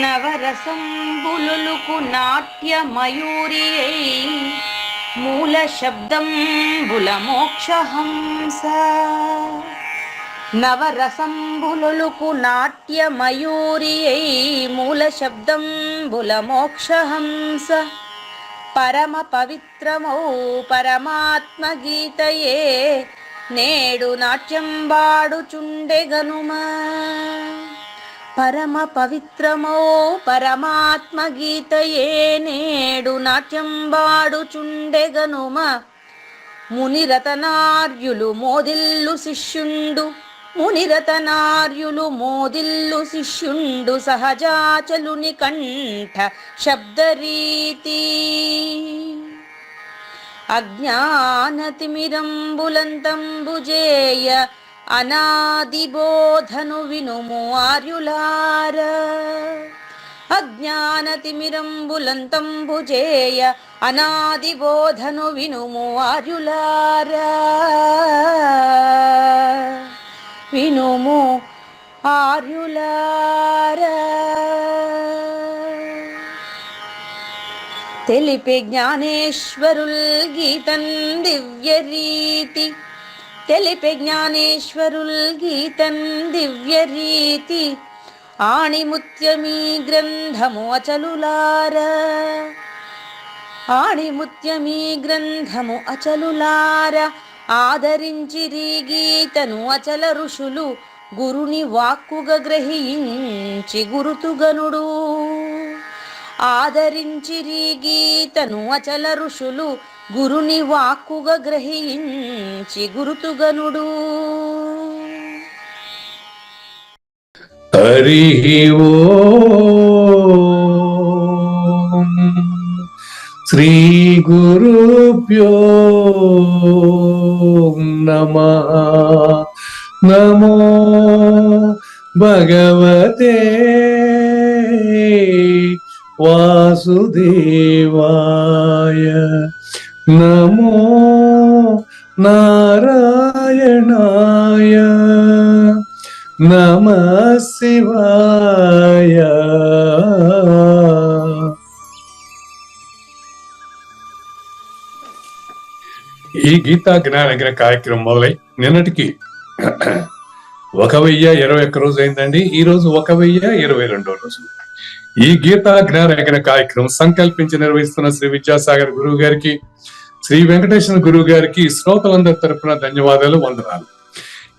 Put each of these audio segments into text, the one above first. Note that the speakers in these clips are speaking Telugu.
నవరసంబులుకు నాట్య మయూరియై మూల శబ్దంబుల మోక్షహంస. నవరసంబులుకు నాట్య మయూరియై మూల శబ్దంబుల మోక్షహంస. పరమ పవిత్రమౌ పరమాత్మ గీతయే నేడు నాట్యం బాడుచుండెగనుమా. పరమ పవిత్రమో పరమాత్మ గీతయే నేడు నాట్యం బాడుచుండెగనుమ. మునిరతనార్యులు మోదిల్లు శిష్యుండు, మునిరతనార్యులు మోదిల్లు శిష్యుండు సహజాచలుని కంఠ శబ్దరీతి. అజ్ఞానతిమిరంబులంతంబుజేయ అనాదిబోధను వినుము ఆర్యులార. అజ్ఞానతిమిరంబులంతంబుజేయ అనాదిబోధను వినుము ఆర్యులార. వినుము ఆర్యులార. తెలిపే జ్ఞానేశ్వరుల్ గీతన్ దివ్య రీతి. తెలిపే జ్ఞానేశ్వరుల్ గీతన్ దివ్య రీతి. ఆణిముత్యమీ గ్రంథము అచలులార. ఆణిముత్యమీ గ్రంథము అచలులార. ఆదరించిరి గీతను అచల ఋషులు గురుని వాక్కుగా గ్రహించి గురుతుగనుడు. ఆదరించిరి గీతను అచల ఋషులు గురుని వాక్కుగా గ్రహించి గురుతుగనుడు. హరి ఓం శ్రీ గురుభ్యో నమః. నమో భగవతే వాసుదేవాయ. నమో నారాయణాయ. నమః శివాయ. ఈ గీతా జ్ఞానగ్ర కార్యక్రమం మొదలై నిన్నటికి 1021 రోజు అయిందండి. ఈ రోజు 1022వ రోజు. ఈ గీతా జ్ఞానగ్ర కార్యక్రమం సంకల్పించి నిర్వహిస్తున్న శ్రీ విద్యాసాగర్ గురువు గారికి, శ్రీ వెంకటేశ్వర గురువు గారికి శ్రోతలందరి తరపున ధన్యవాదాలు, వందనాలు.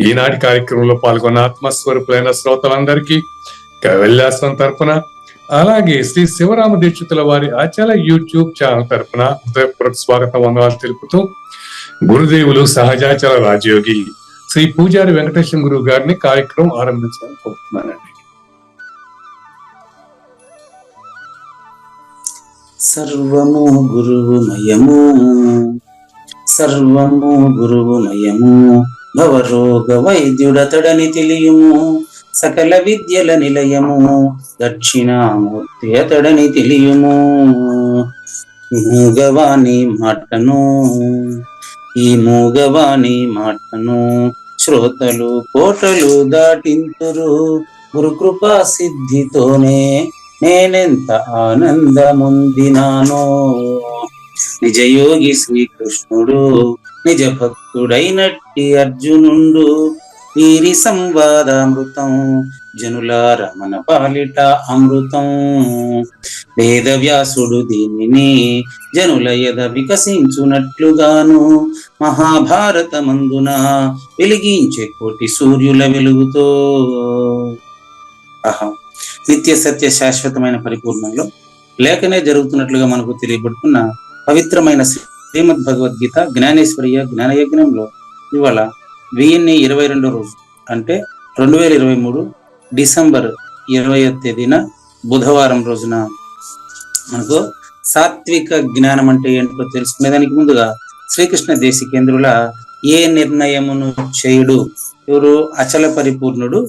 ఈనాటి కార్యక్రమంలో పాల్గొన్న ఆత్మస్వరూపులైన శ్రోతలందరికీ కైవల్యాశ్రం తరపున, అలాగే శ్రీ శివరామ దీక్షితుల వారి అచల యూట్యూబ్ ఛానల్ తరపున హృదయపూర్వక స్వాగతం, వందనాలు తెలుపుతూ గురుదేవులు సహజాచల రాజయోగి శ్రీ పూజారి వెంకటేశ్వర గురువు గారిని కార్యక్రమం ఆరంభించాలని కోరుతున్నానండి. సర్వము గురువుమయము, సర్వము గురువుమయము. భవరోగ వైద్యుడతడని తెలియము, సకల విద్యల నిలయము. దక్షిణామూర్తి అతడని తెలియము. మూగవాణి మాటను, ఈ మూగవాణి మాటను శ్రోతలు కోటలు దాటింతురు. గురు కృపా సిద్ధితోనే నేనెంత ఆనందముందినానో. నిజయోగి శ్రీకృష్ణుడు నిజ భక్తుడైనట్టి అర్జునుండు. వీరి సంవాదామృతం జనులార మన పాలిట అమృతం. వేదవ్యాసుడు దీనిని జనుల యద వికసించునట్లుగాను మహాభారతమందున వెలిగించే కోటి సూర్యుల వెలుగుతో. నిత్య సత్య శాశ్వతమైన పరిపూర్ణంలో లేకనే జరుగుతున్నట్లుగా మనకు తెలియబడుతున్న పవిత్రమైన శ్రీమద్ భగవద్గీత జ్ఞానేశ్వరియ జ్ఞానయజ్ఞంలో ఇవాళ 1022 రోజు అంటే 2023 డిసెంబర్ 20వ తేదీన బుధవారం రోజున మనకు సాత్విక జ్ఞానం అంటే ఏంటో తెలుసుకునేదానికి ముందుగా శ్రీకృష్ణ దేశికేంద్రుల ఏ నిర్ణయమును చేయుడు, ఎవరు అచల పరిపూర్ణుడు,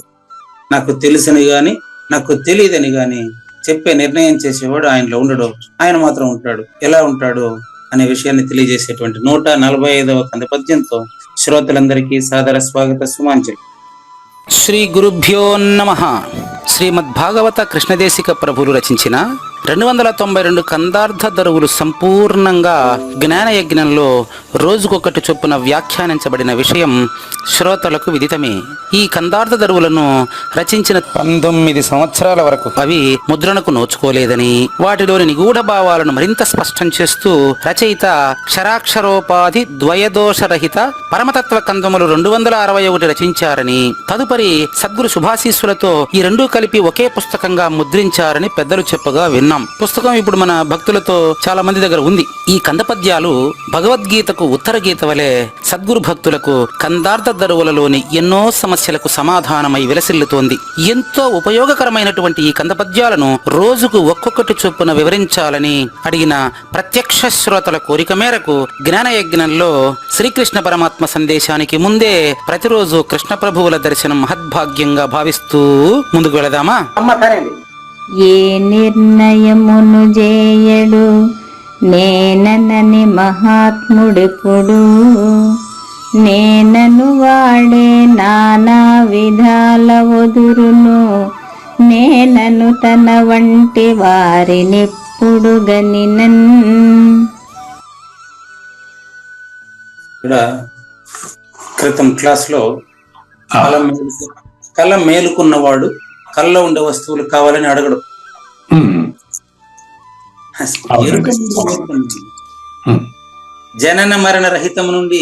నాకు తెలుసని గాని నాకు తెలియదని గాని చెప్పే నిర్ణయం చేసేవాడు ఆయనలో ఉండడు, ఆయన మాత్రం ఉంటాడు. ఎలా ఉంటాడు అనే విషయాన్ని తెలియజేసేటువంటి 145వ కంద పద్యంతో శ్రోతలందరికీ సాదర స్వాగత సుమాంజలి. శ్రీ గురుభ్యో నమః. శ్రీమద్భాగవత కృష్ణదేశిక ప్రభులు రచించిన 292 కందార్థ దరువులు సంపూర్ణంగా జ్ఞానయజ్ఞంలో రోజుకొకటి చొప్పున వ్యాఖ్యానించబడిన విషయం శ్రోతలకు విదితమే. ఈ కందార్థ దరువులను రచించిన 19 సంవత్సరాల వరకు అవి ముద్రణకు నోచుకోలేదని, వాటిలోని నిగూఢ భావాలను మరింత స్పష్టం చేస్తూ రచయిత క్షరాక్షరోపాధి ద్వయదోషరహిత పరమతత్వ కందములు 261 రచించారని, తదుపరి సద్గురు శుభాశీస్సులతో ఈ రెండూ కలిపి ఒకే పుస్తకంగా ముద్రించారని పెద్దలు చెప్పగా విన్నాం. పుస్తకం ఇప్పుడు మన భక్తులతో చాలా మంది దగ్గర ఉంది. ఈ కందపద్యాలు భగవద్గీతకు ఉత్తర గీత వలె సద్గురు భక్తులకు కందార్థ దరువులలోని ఎన్నో సమస్యలకు సమాధానమై విలసిల్లుతోంది. ఎంతో ఉపయోగకరమైనటువంటి ఈ కందపద్యాలను రోజుకు ఒక్కొక్కటి చొప్పున వివరించాలని అడిగిన ప్రత్యక్ష శ్రోతల కోరిక మేరకు జ్ఞానయజ్ఞంలో శ్రీకృష్ణ పరమాత్మ సందేశానికి ముందే ప్రతిరోజు కృష్ణ ప్రభువుల దర్శనం మహద్భాగ్యంగా భావిస్తూ ముందుకు వెళదామా? ఏ నిర్ణయమును చేయడు నేననని మహాత్ముడెప్పుడు, నేనను వాడే నానా విధాల వదురును, నేనను తన వంటి వారినెప్పుడు గనినన్. ఇక్కడ క్రితం క్లాస్ లో కళ్ళ మేలుకున్నవాడు కళ్ళలో ఉండే వస్తువులు కావాలని అడగడు. జనన మరణ రహితము నుండి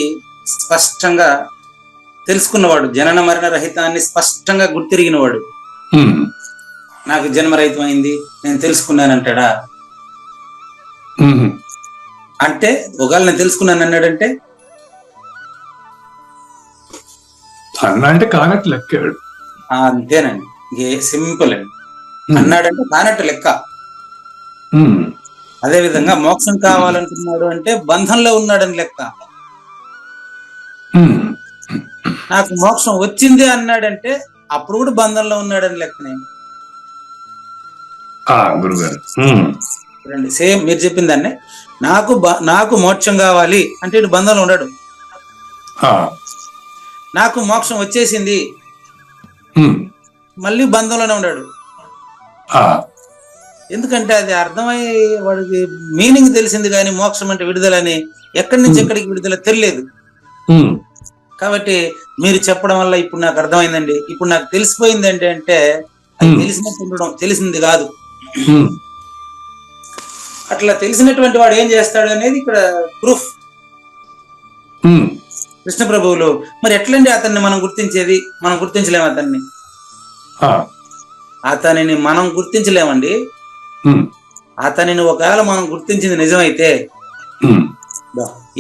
స్పష్టంగా తెలుసుకున్నవాడు, జనన మరణ రహితాన్ని స్పష్టంగా గుర్తిరిగినవాడు నాకు జన్మరహితం అయింది నేను తెలుసుకున్నానంటాడా? అంటే ఒకవేళ నేను తెలుసుకున్నాను అన్నాడంటే అంటే కానట్టు లెక్కాడు. అంతేనండి, సింపుల్ అండి. అన్నాడంటే కానట్టు లెక్క. అదే విధంగా మోక్షం కావాలనుకున్నాడు అంటే బంధంలో ఉన్నాడని లెక్క. నాకు మోక్షం వచ్చింది అన్నాడంటే అప్పుడు కూడా బంధంలో ఉన్నాడని లెక్కనే. సేమ్ మీరు చెప్పిన దాన్ని, నాకు మోక్షం కావాలి అంటే ఇటు బంధంలో ఉన్నాడు. నాకు మోక్షం వచ్చేసింది మళ్ళీ బంధంలోనే ఉన్నాడు. ఎందుకంటే అది అర్థమై వాడికి మీనింగ్ తెలిసింది కానీ మోక్షం అంటే విడుదలని, ఎక్కడి నుంచి ఎక్కడికి విడుదల తెలియలేదు. కాబట్టి మీరు చెప్పడం వల్ల ఇప్పుడు నాకు అర్థమైందండి, ఇప్పుడు నాకు తెలిసిపోయింది అంటే అది తెలిసినట్టు ఉండడం, తెలిసింది కాదు. అట్లా తెలిసినటువంటి వాడు ఏం చేస్తాడు అనేది ఇక్కడ ప్రూఫ్ కృష్ణ ప్రభువులు. మరి ఎట్లండి అతన్ని మనం గుర్తించేది? మనం గుర్తించలేము అతన్ని. అతనిని మనం గుర్తించలేమండి. అతనిని ఒకవేళ మనం గుర్తించింది నిజమైతే,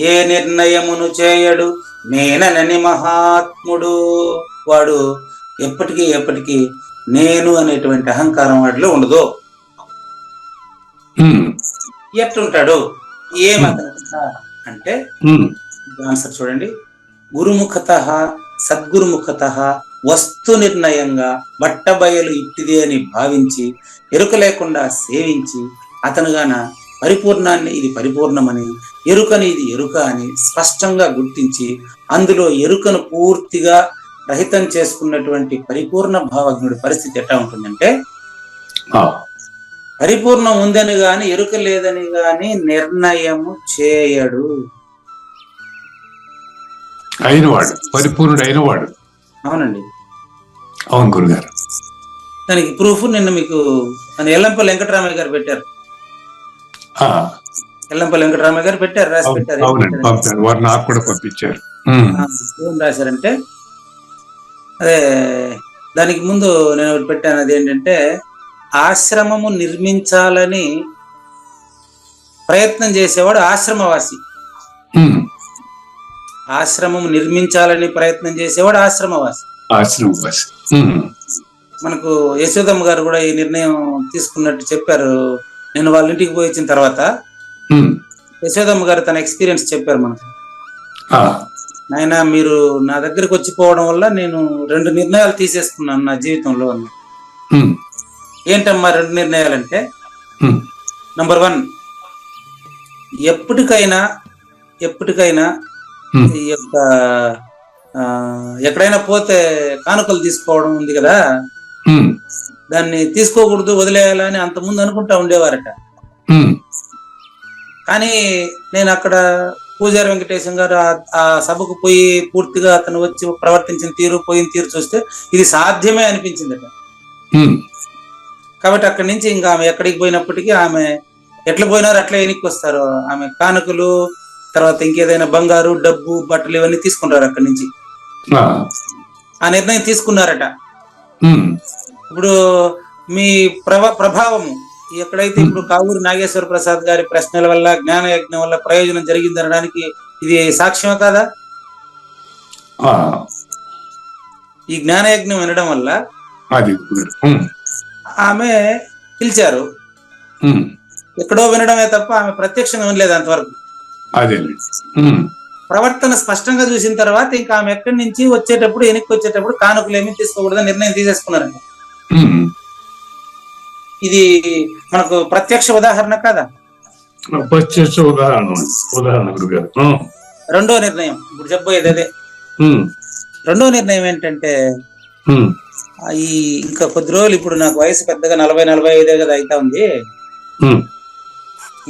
ఏ నిర్ణయమును చేయడు నేననని మహాత్ముడు, వాడు ఎప్పటికీ నేను అనేటువంటి అహంకారం వాడిలో ఉండదు. ఎట్లుంటాడు ఏమతను అంటే ఆన్సర్ చూడండి. గురుముఖత సద్గురుముఖత వస్తు నిర్ణయంగా బట్టబయలు ఇట్టిది అని భావించి ఎరుక లేకుండా సేవించి అతనుగాన పరిపూర్ణాన్ని ఇది పరిపూర్ణమని, ఎరుకని ఇది ఎరుక అని స్పష్టంగా గుర్తించి అందులో ఎరుకను పూర్తిగా రహితం చేసుకున్నటువంటి పరిపూర్ణ భావజ్ఞుడి పరిస్థితి ఎట్లా ఉంటుందంటే, పరిపూర్ణం ఉందని గాని ఎరుక లేదని గాని నిర్ణయము చేయడు. అయినవాడు, పరిపూర్ణుడు అయినవాడు. అవునండి, అవును గురుగారు. దానికి ప్రూఫ్ నిన్న మీకు మన ఎల్లంపల్లి వెంకటరామయ్య గారు పెట్టారు. ఎల్లంపల్లి వెంకటరామయ్య గారు పెట్టారు, రాసి పెట్టారు. వారు నాకు కూడా పంపించారు. ఏం రాశారంటే, అదే దానికి ముందు నేను ఒకటి పెట్టాను. అది ఏంటంటే, ఆశ్రమము నిర్మించాలని ప్రయత్నం చేసేవాడు ఆశ్రమవాసి. ఆశ్రమం నిర్మించాలని ప్రయత్నం చేసేవాడు ఆశ్రమవాసి. మనకు యశోదమ్మ గారు కూడా ఈ నిర్ణయం తీసుకున్నట్టు చెప్పారు. నేను వాళ్ళ ఇంటికి పోయి వచ్చిన తర్వాత యశోదమ్మ గారు తన ఎక్స్పీరియన్స్ చెప్పారు మనకు. నాయన, మీరు నా దగ్గరికి వచ్చిపోవడం వల్ల నేను 2 నిర్ణయాలు తీసేసుకున్నాను నా జీవితంలో. ఏంటమ్మా 2 నిర్ణయాలంటే, నంబర్ 1, ఎప్పటికైనా ఈ యొక్క ఎక్కడైనా పోతే కానుకలు తీసుకోవడం ఉంది కదా, దాన్ని తీసుకోకూడదు, వదిలేయాలని అంతకుముందు అనుకుంటా ఉండేవారట. కానీ నేను అక్కడ పూజారి వెంకటేశం గారు ఆ సభకు పోయి పూర్తిగా అతను వచ్చి ప్రవర్తించిన తీరు, పోయిన తీరు చూస్తే ఇది సాధ్యమే అనిపించిందట. కాబట్టి అక్కడి నుంచి ఇంకా ఆమె ఎక్కడికి పోయినప్పటికీ ఆమె ఎట్లా పోయినారు అట్లా వెనక్కి వస్తారు. ఆమె కానుకలు, తర్వాత ఇంకేదైనా బంగారు, డబ్బు, బట్టలు ఇవన్నీ తీసుకుంటారు అక్కడి నుంచి. ఆ నిర్ణయం తీసుకున్నారట. ఇప్పుడు మీ ప్రభావము ఎక్కడైతే ఇప్పుడు కావూరి నాగేశ్వర ప్రసాద్ గారి ప్రశ్నల వల్ల, జ్ఞాన యజ్ఞం వల్ల ప్రయోజనం జరిగిందనడానికి ఇది సాక్ష్యం కాదా? ఈ జ్ఞాన యజ్ఞం వినడం వల్ల ఆమె పిలిచారు. ఎక్కడో వినడమే తప్ప ఆమె ప్రత్యక్షంగా వినలేదు అంతవరకు. ప్రవర్తన స్పష్టంగా చూసిన తర్వాత ఇంకా ఆమె ఎక్కడి నుంచి వచ్చేటప్పుడు, వెనక్కి వచ్చేటప్పుడు కానుకలు ఏమీ తీసుకోకూడదని నిర్ణయం తీసేసుకున్నారంట. ఇది మనకు ప్రత్యక్ష ఉదాహరణ కదా? ప్రత్యక్ష ఉదాహరణ గురుగారు. 2వ నిర్ణయం ఇప్పుడు చెప్పబోయేది అదే. 2వ నిర్ణయం ఏంటంటే, ఈ ఇంకా కొద్ది రోజులు, ఇప్పుడు నాకు వయసు పెద్దగా 40-45 కదా అయితా ఉంది.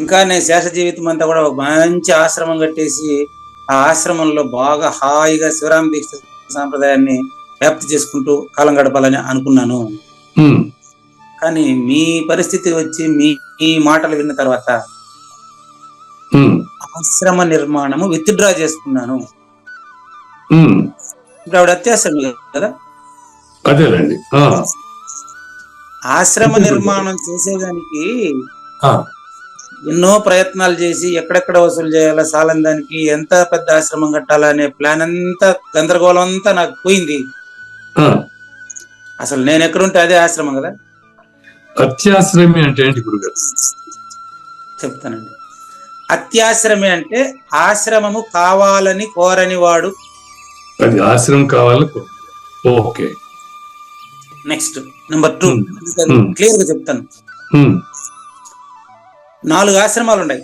ఇంకా నేను శేష జీవితం అంతా కూడా ఒక మంచి ఆశ్రమం కట్టేసి ఆ ఆశ్రమంలో బాగా హాయిగా శివరామ దీక్ష సాంప్రదాయాన్ని వ్యాప్తి చేసుకుంటూ కాలం గడపాలని అనుకున్నాను. కానీ మీ పరిస్థితి వచ్చి మీ మాటలు విన్న తర్వాత ఆశ్రమ నిర్మాణము విత్డ్రా చేసుకున్నాను. ఇప్పుడు ఆవిడ అత్యాశ్రమం కదా? అదేనండి. ఆశ్రమ నిర్మాణం చేసేదానికి ఎన్నో ప్రయత్నాలు చేసి ఎక్కడెక్కడ వసూలు చేయాలా, సాలం దానికి ఎంత పెద్ద ఆశ్రమం కట్టాలా అనే ప్లాన్ అంతా, గందరగోళం అంతా నాకు పోయింది. అసలు నేను ఎక్కడుంటే అదే ఆశ్రమం కదా. అత్యాశ్రమి అంటే ఏంటి గురుగారు? చెప్తానండి. అత్యాశ్రమి అంటే ఆశ్రమము కావాలని కోరని వాడు. అది ఆశ్రమం కావాలని. ఓకే. నెక్స్ట్ నంబర్ 2 క్లియర్ గా చెప్తాను. 4 ఆశ్రమాలు ఉన్నాయి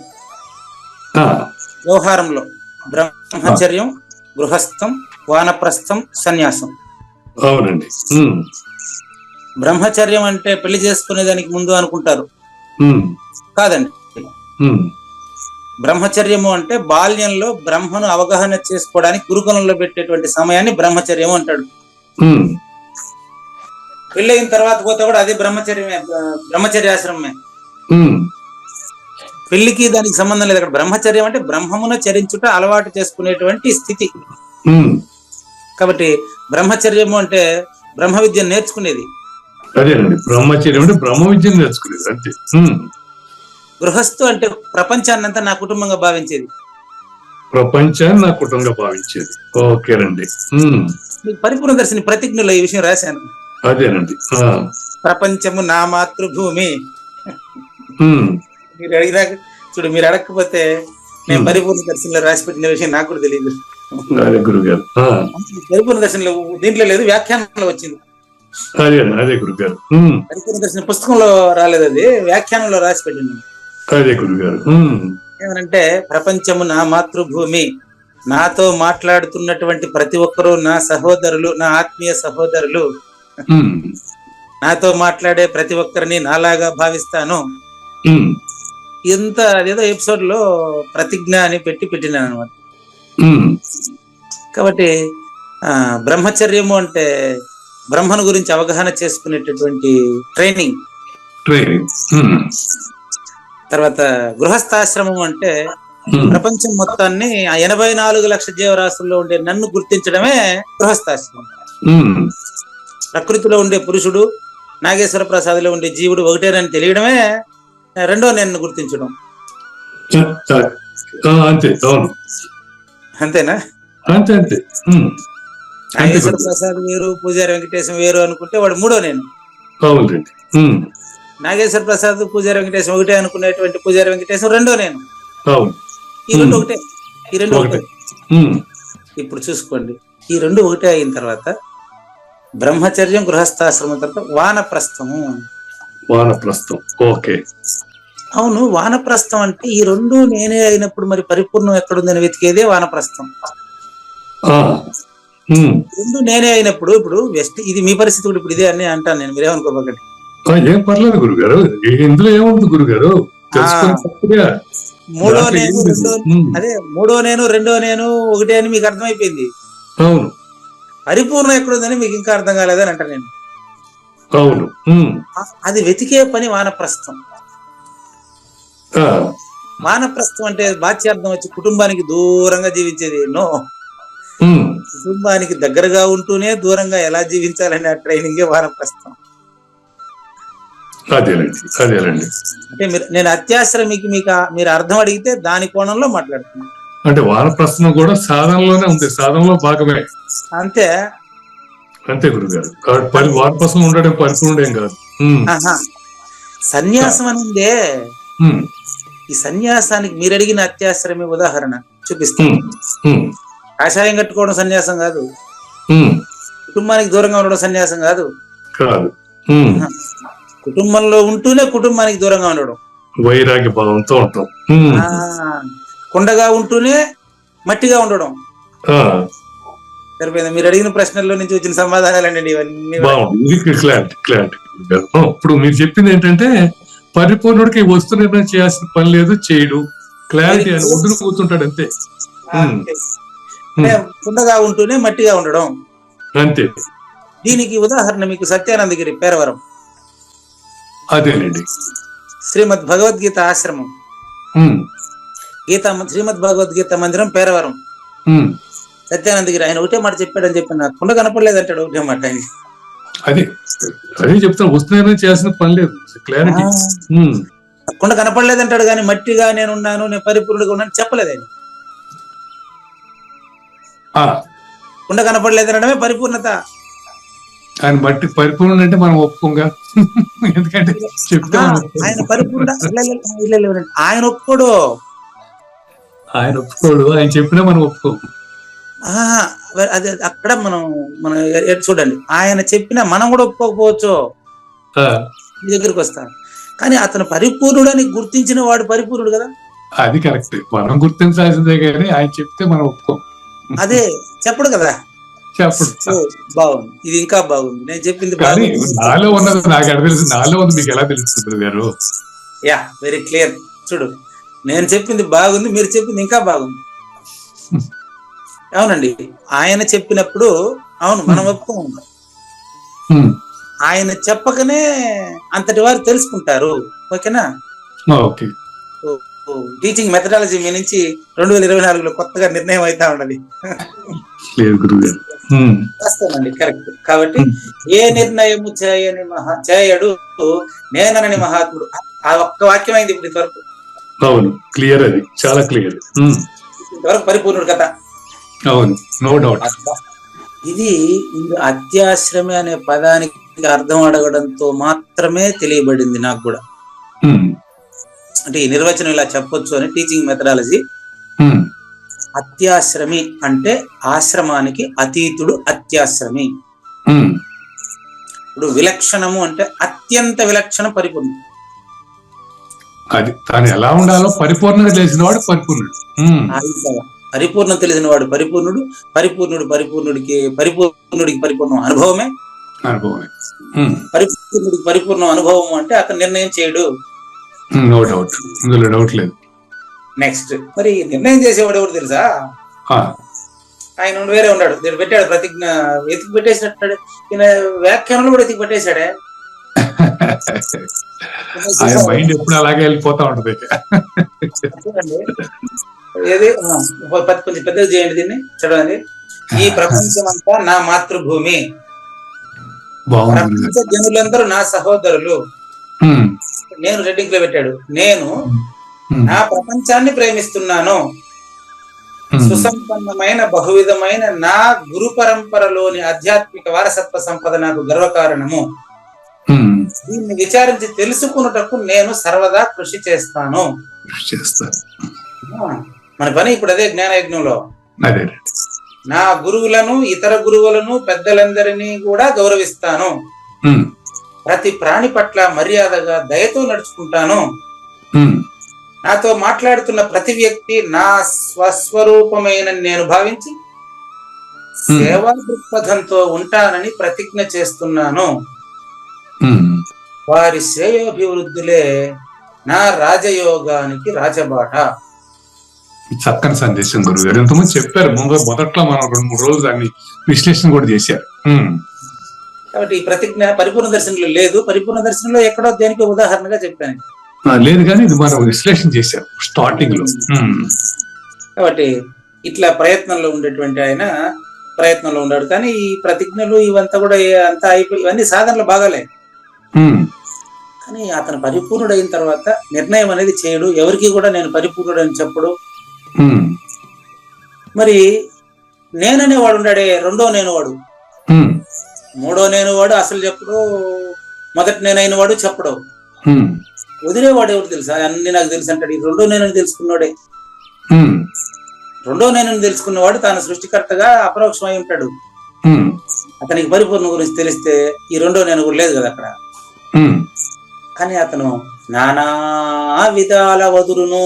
వ్యవహారంలో: బ్రహ్మచర్యం, గృహస్థం, వానప్రస్థం, సన్యాసం. అవునండి. బ్రహ్మచర్యం అంటే పెళ్లి చేసుకునే దానికి ముందు అనుకుంటారు, కాదండి. బ్రహ్మచర్యము అంటే బాల్యంలో బ్రహ్మను అవగాహన చేసుకోవడానికి గురుకులంలో పెట్టేటువంటి సమయాన్ని బ్రహ్మచర్యము అంటాడు. పెళ్ళయిన తర్వాత పోతే కూడా అదే బ్రహ్మచర్యమే, బ్రహ్మచర్యాశ్రమమే. పెళ్లికి దానికి సంబంధం లేదు. అక్కడ బ్రహ్మచర్యం అంటే బ్రహ్మమును చరించుట అలవాటు చేసుకునేటువంటి స్థితి. కాబట్టి బ్రహ్మచర్యము అంటే బ్రహ్మ విద్యను నేర్చుకునేది. అదేనండి, బ్రహ్మచర్యం అంటే బ్రహ్మ విద్యను నేర్చుకునేది అంతే. గృహస్థు అంటే ప్రపంచాన్నంతా నా కుటుంబంగా భావించేది. ప్రపంచాన్ని నా కుటుంబంగా భావించేది. ఓకేనండి. పరిపూర్ణ దర్శిని ప్రతిజ్ఞలో ఈ విషయం రాశాను. అదేనండి. ప్రపంచము నా మాతృభూమి. మీరు అడిగినా చూడు, మీరు అడగకపోతే నేను పరిపూర్ణ దర్శనంలో రాసి పెట్టిన విషయం నాకు కూడా తెలియదు. గురుగారు, పరిపూర్ణ దర్శనంలో దీంట్లో లేదు, వ్యాఖ్యానంలో వచ్చింది. అదే గురుగారు. పరిపూర్ణ దర్శనం పుస్తకంలో రాలేదు, అది వ్యాఖ్యానంలో రాసి పెట్టింది. అదే గురుగారు. ఏమనంటే, ప్రపంచము నా మాతృభూమి, నాతో మాట్లాడుతున్నటువంటి ప్రతి ఒక్కరూ నా సహోదరులు, నా ఆత్మీయ సహోదరులు. నాతో మాట్లాడే ప్రతి ఒక్కరిని నాలాగా భావిస్తాను. ఇంత అదేదో ఎపిసోడ్ లో ప్రతిజ్ఞ అని పెట్టినాను అనమాట. కాబట్టి బ్రహ్మచర్యము అంటే బ్రహ్మను గురించి అవగాహన చేసుకునేటటువంటి ట్రైనింగ్. తర్వాత గృహస్థాశ్రమం అంటే ప్రపంచం మొత్తాన్ని 84 లక్షల జీవరాశుల్లో ఉండే నన్ను గుర్తించడమే గృహస్థాశ్రమం. ప్రకృతిలో ఉండే పురుషుడు, నాగేశ్వర ప్రసాద్లో ఉండే జీవుడు ఒకటేనని తెలియడమే రెండో నేను గుర్తించడం. అంతే. అవును, అంతేనా? అంతే అంతే. నాగేశ్వర ప్రసాద్ వేరు, పూజారి వెంకటేశం వేరు అనుకుంటే వాడు మూడో నేను. అవునండి. నాగేశ్వర ప్రసాద్, పూజారి వెంకటేశం ఒకటే అనుకునేటువంటి పూజారి వెంకటేశం రెండో నేను. అవును. ఈ రెండు ఒకటే, ఈ రెండు ఒకటే. ఇప్పుడు చూసుకోండి, ఈ రెండు ఒకటే అయిన తర్వాత బ్రహ్మచర్యం, గృహస్థాశ్రమం తర్వాత వానప్రస్థము. వానప్రస్థం. ఓకే. అవును, వానప్రస్థం అంటే ఈ రెండు నేనే అయినప్పుడు మరి పరిపూర్ణం ఎక్కడుందని వెతికేదే వానప్రస్థం. రెండు నేనే అయినప్పుడు, ఇప్పుడు ఇది మీ పరిస్థితి కూడా ఇప్పుడు ఇదే అని అంటాను నేను, మీరేమనుకోకండి. ఏం పర్లేదు గురుగారు, ఇందులో ఏముంది గురుగారు. మూడో నేను రెండో, అదే మూడో నేను రెండో నేను ఒకటే అని మీకు అర్థమైపోయింది. అవును. పరిపూర్ణం ఎక్కడుందని మీకు ఇంకా అర్థం కాలేదని అంట నేను. అవును. అది వెతికే పని వానప్రస్థం. వానప్రస్థం అంటే బాధ్యార్థం వచ్చి కుటుంబానికి దూరంగా జీవించేది. నో, కుటుంబానికి దగ్గరగా ఉంటూనే దూరంగా ఎలా జీవించాలనే ట్రైనింగే వానప్రస్థం. అదేనండి. అంటే నేను అత్యాశ్రమికి మీరు అర్థం అడిగితే దాని కోణంలో మాట్లాడుతున్నాను. అంటే వానప్రస్థం కూడా సాధనలోనే ఉంది, సాధనలో భాగమే. అంతే అంతే గురుగారు. వానప్రస్థం ఉండడం పరిపూర్ణం కాదు. సన్యాసం అనిందే, ఈ సన్యాసానికి మీరు అడిగిన అత్యాశ్రమే ఉదాహరణ చూపిస్తాను. కాషాయం కట్టుకోవడం సన్యాసం కాదు, కుటుంబానికి దూరంగా ఉండడం సన్యాసం కాదు. కుటుంబంలో ఉంటూనే కుటుంబానికి దూరంగా ఉండడం, వైరాగ్య భావంతో ఉంటాం. కుండగా ఉంటూనే మట్టిగా ఉండడం. సరిపోయింది. మీరు అడిగిన ప్రశ్నల్లో నుంచి వచ్చిన సమాధానాలండి ఇవన్నీ. ఇప్పుడు మీరు చెప్పింది ఏంటంటే పరిపూర్ణుడికి వస్తు నిర్ణయం చేయాల్సిన పని లేదు, చేయడు, క్లారిటీ అని వదులు కూర్చుంటాడు అంతే. కుండగా ఉంటూనే మట్టిగా ఉండడం అంతే. దీనికి ఉదాహరణ మీకు సత్యానందగిరి పేరవరం. అదేనండి. శ్రీమద్ భగవద్గీత ఆశ్రమం, శ్రీమద్ భగవద్గీత మందిరం పేరవరం. సత్యానందగిరి ఆయన ఒకటే మాట చెప్పాడని చెప్పి నాకు కుండ కనపడలేదంటాడు, ఒకటే మాట ఆయన. అదే చెప్తాను, వస్తున్నా చేయాల్సిన పని లేదు, క్లారిటీ. కుండ కనపడలేదంటాడు కానీ మట్టిగా నేనున్నాను, నేను పరిపూర్ణుడిగా ఉన్నాను చెప్పలేదు ఆయన. కుండ కనపడలేదనడమే పరిపూర్ణత. ఆయన మట్టి పరిపూర్ణ అంటే మనం ఒప్పుకోగా, ఎందుకంటే చెప్తే ఆయన పరిపూర్ణ ఆయన ఒప్పుకోడు, ఆయన చెప్పినా మనం ఒప్పుకోము. అదే అక్కడ మనం చూడండి, ఆయన చెప్పినా మనం కూడా ఒప్పుకోకపోవచ్చు, మీ దగ్గరికి వస్తాను. కానీ అతను పరిపూర్ణుడని గుర్తించిన వాడు పరిపూర్ణుడు కదా. అది కరెక్ట్, మనం గుర్తించాల్సిందే కానీ ఆయన చెప్తే మనం ఒప్పుకోం. అదే చెప్పడు కదా. చెప్పడు. బాగుంది, ఇది ఇంకా బాగుంది. నేను చెప్పింది నాలో ఉన్నది నాకు ఎక్కడ తెలుసు, నాలో ఉంది మీకు ఎలా తెలుస్తుంది గారు? Yeah, very clear. చూడు, నేను చెప్పింది బాగుంది, మీరు చెప్పింది ఇంకా బాగుంది. అవునండి, ఆయన చెప్పినప్పుడు అవును మనం ఒప్పుకోము. ఆయన చెప్పకనే అంతటి వారు తెలుసుకుంటారు. ఓకేనా? ఓకే. టీచింగ్ మెథడాలజీ మీ నుంచి 2024లో కొత్తగా నిర్ణయం అవుతా ఉన్నది. వస్తానండి, కరెక్ట్. కాబట్టి ఏ నిర్ణయము చేయడు నేనని మహాత్ముడు, ఆ ఒక్క వాక్యం అయింది ఇప్పుడు ఇంతవరకు. అవును, క్లియర్, అది చాలా క్లియర్. ఇంతవరకు పరిపూర్ణుడు కదా. అవును, నో డౌట్. ఇది అత్యాశ్రమే అనే పదానికి అర్థం అడగడంతో మాత్రమే తెలియబడింది నాకు కూడా. అంటే ఈ నిర్వచనం ఇలా చెప్పొచ్చు అని టీచింగ్ మెథడాలజీ. అత్యాశ్రమి అంటే ఆశ్రమానికి అతీతుడు అత్యాశ్రమి. ఇప్పుడు విలక్షణము అంటే అత్యంత విలక్షణ పరిపూర్ణుడు. అది తాను ఎలా ఉండాలో పరిపూర్ణంగా తెలిసిన వాడు పరిపూర్ణుడు. పరిపూర్ణం తెలిసిన వాడు పరిపూర్ణుడు. పరిపూర్ణుడికి పరిపూర్ణం అనుభవమే. పరిపూర్ణుడికి పరిపూర్ణం అనుభవం అంటే అతను నిర్ణయం చేయడు. నో డౌట్, ఇందులో డౌట్ లేదు. నెక్స్ట్, మరి నిర్ణయం చేసేవాడు ఎవరు తెలుసా? ఆయన వేరే ఉన్నాడు, నేను పెట్టాడు ప్రతిజ్ఞ, ఎతికి పెట్టేసినట్టు. ఈయన వ్యాఖ్యానంలో కూడా ఎతికి పెట్టేశాడే. ఆయన మైండ్ ఎప్పుడు అలాగే వెళ్ళిపోతా ఉంటది. ఏది కొంచెం పెద్దగా చేయండి దీన్ని, చూడండి. ఈ ప్రపంచం అంతా నా మాతృభూమి, ప్రపంచ జనులందరూ నా సహోదరులు. నేను రెడ్డింగ్ లో పెట్టాడు. నేను నా ప్రపంచాన్ని ప్రేమిస్తున్నాను. సుసంపన్నమైన బహువిధమైన నా గురు పరంపరలోని ఆధ్యాత్మిక వారసత్వ సంపద నాకు గర్వకారణము. దీన్ని విచారించి తెలుసుకున్నటకు నేను సర్వదా కృషి చేస్తాను. మన పని ఇప్పుడు అదే జ్ఞానయజ్ఞంలో. నా గురువులను, ఇతర గురువులను, పెద్దలందరినీ కూడా గౌరవిస్తాను. ప్రతి ప్రాణి పట్ల మర్యాదగా దయతో నడుచుకుంటాను. నాతో మాట్లాడుతున్న ప్రతి వ్యక్తి నా స్వస్వరూపమైన నేను భావించి సేవా దృక్పథంతో ఉంటానని ప్రతిజ్ఞ చేస్తున్నాను. వారి శ్రేయోభివృద్ధులే నా రాజయోగానికి రాజబాట. చక్కని సందేశం గురుగారు. ఎంతమంది చెప్పారు మొదట్లో మనం 2-3 రోజులు దాన్ని విశ్లేషణ కూడా చేశారు. కాబట్టి ఈ ప్రతిజ్ఞ పరిపూర్ణ దర్శనంలో లేదు. పరిపూర్ణ దర్శనంలో ఎక్కడో దేనికి ఉదాహరణగా చెప్పాను. లేదు కానీ ఇది మనం విశ్లేషణ చేశారు స్టార్టింగ్ లో. కాబట్టి ఇట్లా ప్రయత్నంలో ఉండేటువంటి ఆయన ప్రయత్నంలో ఉన్నాడు. కానీ ఈ ప్రతిజ్ఞలు ఇవంతా కూడా అంతా అయిపోయి ఇవన్నీ సాధనలు బాగాలే. కానీ అతను పరిపూర్ణుడు అయిన తర్వాత నిర్ణయం అనేది చేయడు. ఎవరికి కూడా నేను పరిపూర్ణుడు అని చెప్పడు. మరి నేననేవాడు ఉన్నాడే, రెండో నేను వాడు, మూడో నేను వాడు అసలు చెప్పడు, మొదటి నేనైన వాడు చెప్పడు. వదిలేవాడు ఎవరు తెలుసా? అన్ని నాకు తెలుసు అంటాడు. ఈ రెండో నేను తెలుసుకున్నాడే. రెండో నేను తెలుసుకున్నవాడు తాను సృష్టికర్తగా అపరోక్షమై ఉంటాడు. అతనికి పరిపూర్ణ గురించి తెలిస్తే ఈ రెండో నేను కూడా లేదు కదా అక్కడ. కానీ అతను నానా విధాల వదురును.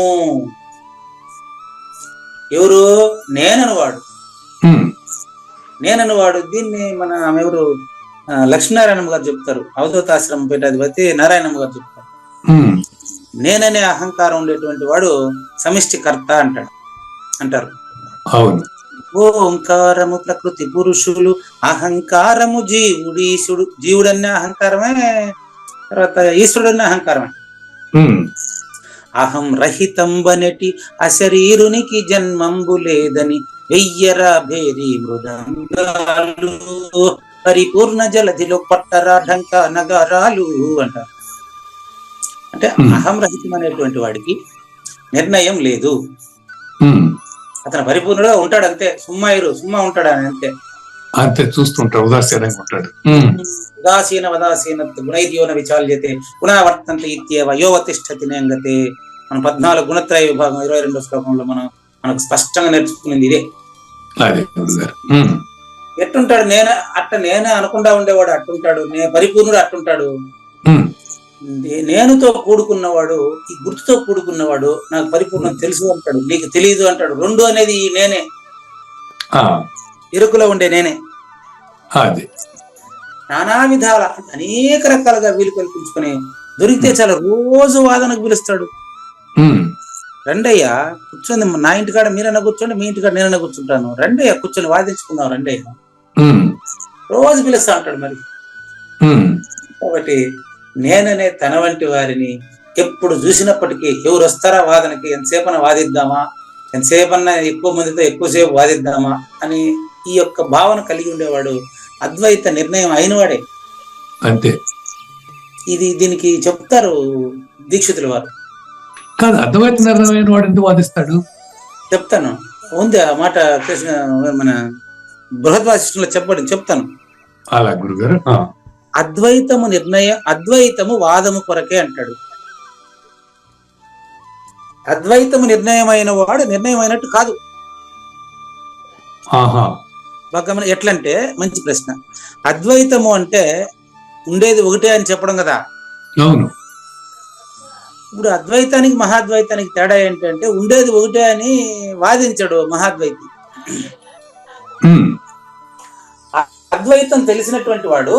ఎవరు? నేననువాడు. నేననువాడు. దీన్ని మన ఎవరు లక్ష్మీనారాయణమ్మ గారు చెప్తారు. అవధూతాశ్రమం పీఠాధిపతి నారాయణమ్మ గారు చెప్తారు. నేననే అహంకారం ఉండేటువంటి వాడు సమిష్టికర్త అంటారు. ఓంకారము ప్రకృతి పురుషులు, అహంకారము జీవుడు ఈశ్వరుడు. జీవుడన్న అహంకారమే, తర్వాత ఈశ్వరుడన్న అహంకారమే. అహం రహితం బనెటి అశరీరునికి జన్మంబు లేదని వెయ్యరా భేరి మృదంగాలు, పరిపూర్ణ జలధిలో పట్టరా ఢంక నగరాలు అంటారు. అంటే అహం రహితం అనేటువంటి వాడికి నిర్ణయం లేదు. అతను పరిపూర్ణుడుగా ఉంటాడు అంతే. సుమ్మా ఉంటాడు అని అంతే చూస్తుంటాడు. ఉదాసీనంగా ఉంటాడు. ఉదాసీన గుణైర్యోన విచాల్యతే గుణవర్తంత ఇత్యేవ యోవతిష్ఠతి నేంగతే. మన 14 గుణత్రయ విభాగం 22వ శ్లోకంలో మనకు స్పష్టంగా నేర్చుకునేది ఇదే. ఎట్టుంటాడు? నేనే అనుకుండా ఉండేవాడు అట్టుంటాడు. పరిపూర్ణుడు అట్టుంటాడు. నేనుతో కూడుకున్నవాడు, ఈ గుర్తుతో కూడుకున్నవాడు నాకు పరిపూర్ణం తెలుసు అంటాడు. నీకు తెలియదు అంటాడు. రెండు అనేది నేనే, ఇరుకులో ఉండే నేనే. నానా విధాల అనేక రకాలుగా వీలు కల్పించుకుని దొరికితే చాలా రోజు వాదనకు పిలుస్తాడు. రండయ్యా కూర్చొని, నా ఇంటికాడ మీరన్నా కూర్చోండి, మీ ఇంటికాడ నేనన్నా కూర్చుంటాను, రండయ్యా కూర్చొని వాదించుకుందాం రండయ్యా, రోజు పిలుస్తా ఉంటాడు. మరి కాబట్టి నేననే తన వంటి వారిని ఎప్పుడు చూసినప్పటికీ ఎవరు వస్తారా వాదనకి, ఎంతసేపన్నా వాదిద్దామా, ఎంతసేపన్నా ఎక్కువ మందితో ఎక్కువసేపు వాదిద్దామా అని ఈ యొక్క భావన కలిగి ఉండేవాడు అద్వైత నిర్ణయం అయినవాడే. అంతే. దీనికి చెప్తారు దీక్షితుల వారు. కాదు, అద్వైత నిర్ణయం వాడు ఎందుకు వాదిస్తాడు చెప్తాను. ఉంది ఆ మాట కృష్ణ మన బృహద్వాసిష్ఠంలో చెప్తాను. అలా గురుగారు. అద్వైతము వాదము కొరకే అంటాడు. అద్వైతము నిర్ణయమైన వాడు నిర్ణయమైనట్టు కాదు. బాగా ఎట్లంటే, మంచి ప్రశ్న. అద్వైతము అంటే ఉండేది ఒకటే అని చెప్పడం కదా. అవును. ఇప్పుడు అద్వైతానికి మహాద్వైతానికి తేడా ఏంటంటే, ఉండేది ఒకటే అని వాదించడు మహాద్వైతి. అద్వైతం తెలిసినటువంటి వాడు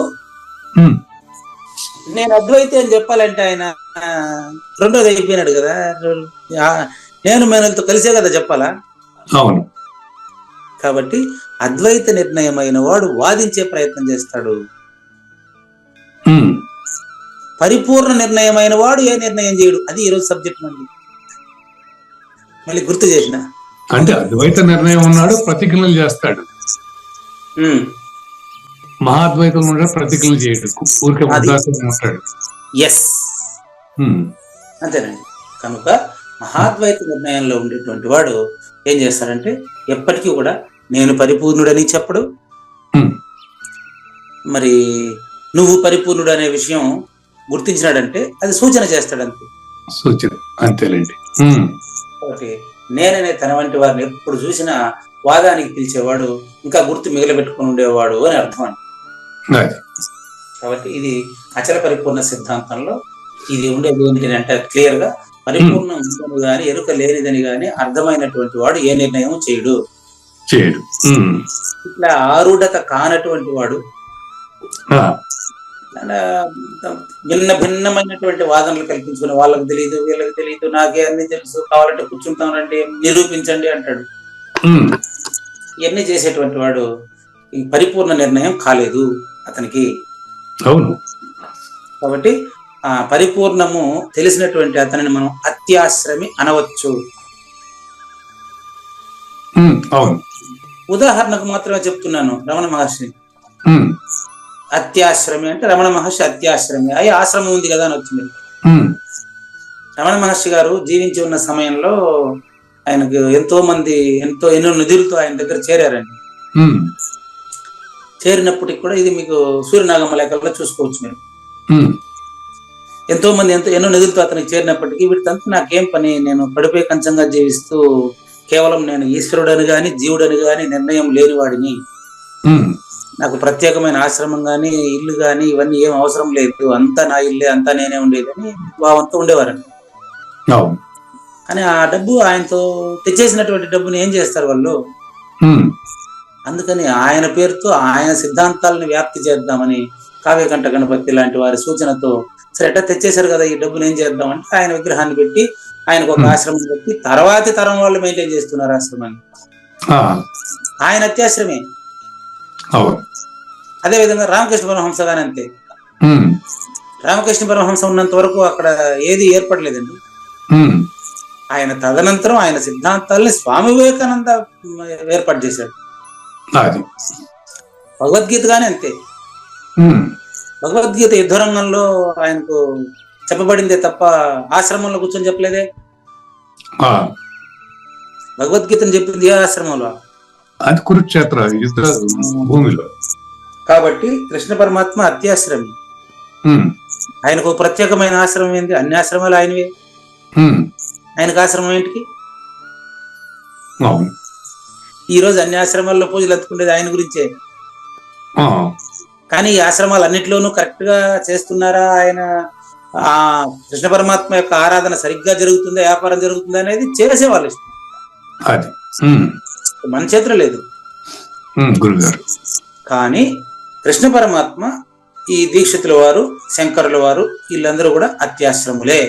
నేను అద్వైతి అని చెప్పాలంటే ఆయన రెండోది అయిపోయినాడు కదా. నేను మేనలతో కలిసే కదా చెప్పాలా. అవును. కాబట్టి అద్వైత నిర్ణయమైన వాడు వాదించే ప్రయత్నం చేస్తాడు. పరిపూర్ణ నిర్ణయమైన వాడు ఏ నిర్ణయం చేయడు. అది ఈరోజు సబ్జెక్ట్ మళ్ళీ గుర్తు చేసిన. అంటే అద్వైత నిర్ణయం ఉన్నాడు, ప్రతిజ్ఞలు చేస్తాడు. మహాద్వైతం ఉన్నాడు, ప్రతిజ్ఞలు చేయడు, ఊరికే ఉంటాడు. ఎస్, అంతేనండి. కనుక మహాద్వైత నిర్ణయంలో ఉండేటువంటి వాడు ఏం చేస్తాడంటే ఎప్పటికీ కూడా నేను పరిపూర్ణుడని చెప్పడు, ఉమ్, మరి నువ్వు పరిపూర్ణుడు అనే విషయం గుర్తించినాడంటే అది సూచన చేస్తాడంతే. సూచన అంతేలేండి. కాబట్టి నేననే తన వంటి వారిని ఎప్పుడు చూసినా వాదానికి పిలిచేవాడు, ఇంకా గుర్తు మిగిలిపెట్టుకుని ఉండేవాడు అని అర్థం అండి. అది. కాబట్టి ఇది అచల పరిపూర్ణ సిద్ధాంతంలో ఇది ఉండేది ఏంటి అంటే క్లియర్ గా పరిపూర్ణం ఉందని గాని ఎరుక లేనిదని గాని అర్థమైనటువంటి వాడు ఏ నిర్ణయం చేయడు. ఇట్లా ఆరుడత కానటువంటి వాడు భిన్న భిన్నమైనటువంటి వాదనలు కల్పించుకుని వాళ్ళకి తెలియదు వీళ్ళకి తెలియదు నాకే అన్ని తెలుసు కావాలంటే కూర్చుంటానండి నిరూపించండి అంటాడు. ఇవన్నీ చేసేటువంటి వాడు ఈ పరిపూర్ణ నిర్ణయం కాలేదు అతనికి. అవును. కాబట్టి ఆ పరిపూర్ణము తెలిసినటువంటి అతనిని మనం అత్యాశ్రమి అనవచ్చు. అవును. ఉదాహరణకు మాత్రమే చెప్తున్నాను. రమణ మహర్షి అత్యాశ్రమి అంటే రమణ మహర్షి అత్యాశ్రమి అయి ఆశ్రమం ఉంది కదా అని వచ్చింది. రమణ మహర్షి గారు జీవించి ఉన్న సమయంలో ఆయనకు ఎన్నో నిధులతో ఆయన దగ్గర చేరారండి. చేరినప్పటికి కూడా ఇది మీకు సూర్యనాగమ్మ లేఖల్లో చూసుకోవచ్చు మీరు. ఎన్నో నిధులతో అతనికి చేరినప్పటికీ వీటితో నాకేం పని, నేను పడిపోయి కంచంగా జీవిస్తూ కేవలం నేను ఈశ్వరుడని గాని జీవుడని గాని నిర్ణయం లేనివాడిని, నాకు ప్రత్యేకమైన ఆశ్రమం గాని ఇల్లు గాని ఇవన్నీ ఏం అవసరం లేదు, అంతా నా ఇల్లే అంతా నేనే ఉండేదని భావంతో ఉండేవారండి. కానీ ఆ డబ్బు ఆయనతో తెచ్చేసినటువంటి డబ్బుని ఏం చేస్తారు వాళ్ళు? అందుకని ఆయన పేరుతో ఆయన సిద్ధాంతాలను వ్యాప్తి చేద్దామని కావ్యకంఠ గణపతి లాంటి వారి సూచనతో సరే ఎట్లా తెచ్చేశారు కదా ఈ డబ్బుని ఏం చేద్దామంటే ఆయన విగ్రహాన్ని పెట్టి ఆయనకు ఒక ఆశ్రమం పెట్టి తర్వాతి తరం వాళ్ళు మెయింటైన్ చేస్తున్నారు ఆశ్రమాన్ని. ఆయన అత్యాశ్రమే. అదే విధంగా రామకృష్ణ పరమహంస గాని అంతే. రామకృష్ణ పరమహంస ఉన్నంత వరకు అక్కడ ఏది ఏర్పడలేదండి. ఆయన తదనంతరం ఆయన సిద్ధాంతాలని స్వామి వివేకానంద ఏర్పాటు చేశాడు. భగవద్గీత గాని అంతే. భగవద్గీత యుద్ధరంగంలో ఆయనకు చెప్పబడిందే తప్ప ఆశ్రమంలో కూర్చొని చెప్పలేదే. భగవద్గీతను చెప్పింది ఏ ఆశ్రమంలో? అది కురుక్షేత్ర యుద్ధ భూమిలో. కాబట్టి కృష్ణ పరమాత్మ అత్యాశ్రమి. ఆయనకు ప్రత్యేకమైన ఆశ్రమం ఏంది? అన్ని ఆశ్రమాలు ఆయనవే. ఆయనకు ఆశ్రమం ఏంటికి? ఈ రోజు అన్ని ఆశ్రమాల్లో పూజలు అందుకునేది ఆయన గురించే. కానీ ఈ ఆశ్రమాలు అన్నిటిలోనూ కరెక్ట్ గా చేస్తున్నారా, ఆయన ఆ కృష్ణ పరమాత్మ యొక్క ఆరాధన సరిగ్గా జరుగుతుందా, వ్యాపారం జరుగుతుందా అనేది చేసేవాళ్ళు ఇష్టం. మన చేతిలో లేదు. కానీ కృష్ణ పరమాత్మ ఈ దీక్షితుల వారు శంకరుల వారు వీళ్ళందరూ కూడా అత్యాశ్రములే.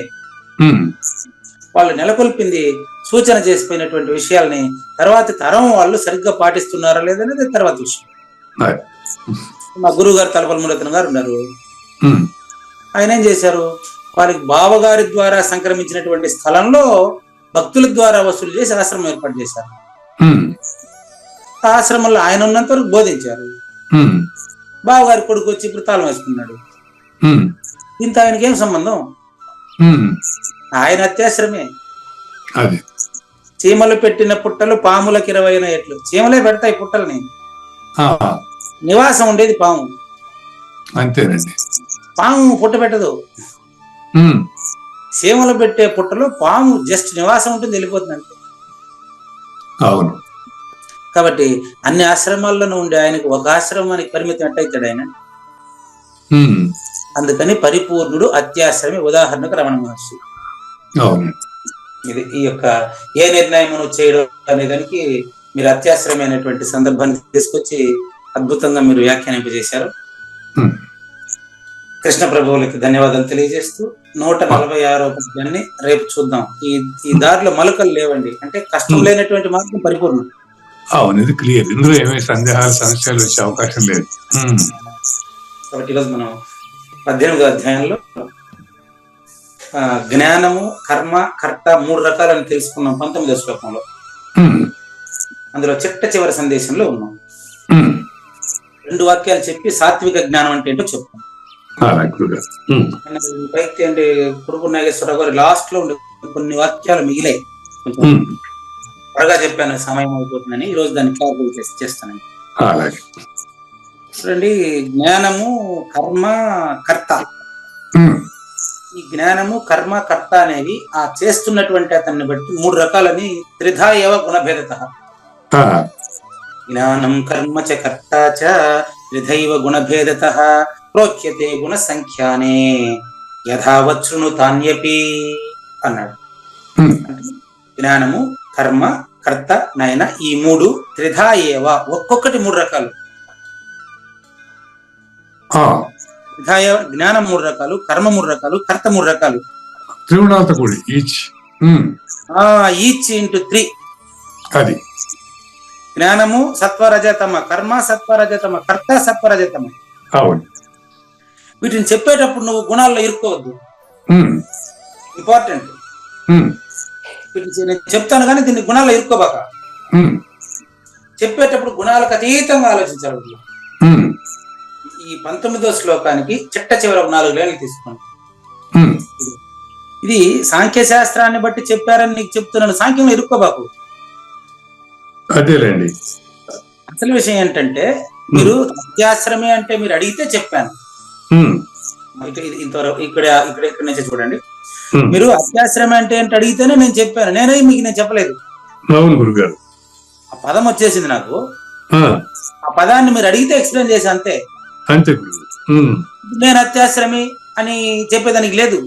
వాళ్ళు నెలకొల్పింది సూచన చేసిపోయినటువంటి విషయాల్ని తర్వాతి తరం వాళ్ళు సరిగ్గా పాటిస్తున్నారా లేదనేది తర్వాత విషయం. మా గురువు గారు తలపల మురతన్ గారు ఉన్నారు. ఆయన ఏం చేశారు? వారికి బావగారి ద్వారా సంక్రమించినటువంటి స్థలంలో భక్తుల ద్వారా వసూలు చేసి ఆశ్రమం ఏర్పాటు చేశారు. ఆ ఆశ్రమంలో ఆయన ఉన్నంత వరకు బోధించారు. బావగారి కొడుకు వచ్చి ఇప్పుడు తాళం వేసుకున్నాడు. ఇంత ఆయనకి ఏం సంబంధం? ఆయన అత్యాశ్రమే. చీమలు పెట్టిన పుట్టలు పాములకు 20 ఎట్లు. చీమలే పెడతాయి పుట్టల్ని, నివాసం ఉండేది పాము. అంతేనండి. పాము పుట్ట పెట్టదు. చీమలు పెట్టే పుట్టలో పాము జస్ట్ నివాసం ఉంటుంది, వెళ్ళిపోతుంది అంతే. అవును. కాబట్టి అన్ని ఆశ్రమాల్లోనూ ఉండే ఆయనకు ఒక ఆశ్రమానికి పరిమితం ఎట్టయితాడు ఆయన? అందుకని పరిపూర్ణుడు అత్యాశ్రమి. ఉదాహరణకు రమణ మహర్షి. ఇది ఈ యొక్క ఏ నిర్ణయం చేయడం అనే దానికి మీరు అత్యాశ్రమైనటువంటి సందర్భాన్ని తీసుకొచ్చి అద్భుతంగా మీరు వ్యాఖ్యానింపజేశారు. కృష్ణ ప్రభువులకి ధన్యవాదాలు తెలియజేస్తూ 146వ పద్యాన్ని రేపు చూద్దాం. ఈ దారిలో మలుకలు లేవండి, అంటే కష్టం లేనటువంటి మార్గం పరిపూర్ణం. అవును, ఇది క్లియర్. ఇందులో ఏమీ సందేహాలు సమస్యలు వచ్చే అవకాశం లేదు. కాబట్టి ఈరోజు మనం 18వ అధ్యాయంలో జ్ఞానము కర్మ కర్త 3 రకాలని తెలుసుకున్నాం 19వ శ్లోకంలో. అందులో చిట్ట చివరి సందేశంలో ఉన్నాం. 2 వాక్యాలు చెప్పి సాత్విక జ్ఞానం అంటే ఏంటో చెప్తాం. అలాగే గురుగారు. పైకి అంటే కురుపు నాగేశ్వరరావు గారు లాస్ట్ లో ఉండే కొన్ని వాక్యాలు మిగిలాయి, కొంచెం త్వరగా చెప్పాను, సమయం అయిపోతుందని. ఈ రోజు దాన్ని క్లారిఫై చేస్తాను. అలాగే. చూడండి, జ్ఞానము, కర్మ, కర్త. ఈ జ్ఞానము, కర్మ, కర్త అనేవి ఆ చేస్తున్నటువంటి అతన్ని బట్టి 3 రకాలని త్రిధా ఏవ గుణభేదత. జ్ఞానం కర్మ చ కర్త చ త్రిధైవ గుణభేదత ప్రోచ్యతే గుణ సంఖ్యానే యథావత్ శృణుతాన్యపి అన్నాడు. జ్ఞానము, కర్మ, కర్త, నయన, ఈ 3 త్రిధా ఏవ, ఒక్కొక్కటి 3 రకాలు. జ్ఞానం 3 రకాలు, కర్మ 3 రకాలు, కర్త 3 రకాలు. త్రిగుణాలతో కూడి ఈచ్ ఇంటూ 3. అది జ్ఞానము సత్వరజతమ, కర్మ సత్వరజతమ, కర్త సత్వరజతమ. అవును. వీటిని చెప్పేటప్పుడు నువ్వు గుణాల్లో ఇరుక్కోవద్దు, ఇంపార్టెంట్. వీటిని నేను చెప్తాను కానీ దీన్ని గుణాల్లో ఇరుక్కోబాక. చెప్పేటప్పుడు గుణాలకు అతీతంగా ఆలోచించాలి. ఈ 19వ శ్లోకానికి చిట్ట చివర 4 లైన్లు తీసుకోండి. ఇది సాంఖ్య శాస్త్రాన్ని బట్టి చెప్పారని నీకు చెప్తున్నాను, సాంఖ్యంలో ఇరుక్కోబాకు. అదేలేండి. అసలు విషయం ఏంటంటే, మీరు అత్యాశ్రమే అంటే మీరు అడిగితే చెప్పాను. ఇంతవరకు ఇక్కడ నుంచి చూడండి, మీరు అత్యాశ్రమే అంటే ఏంటి అడిగితేనే నేను చెప్పాను, మీకు నేను చెప్పలేదు. అవును గురుగారు. ఆ పదం వచ్చేసింది నాకు, ఆ పదాన్ని మీరు అడిగితే ఎక్స్ప్లెయిన్ చేసి అంతే. అంతే. నేను అత్యాశ్రమి అని చెప్పేదానికి లేదు.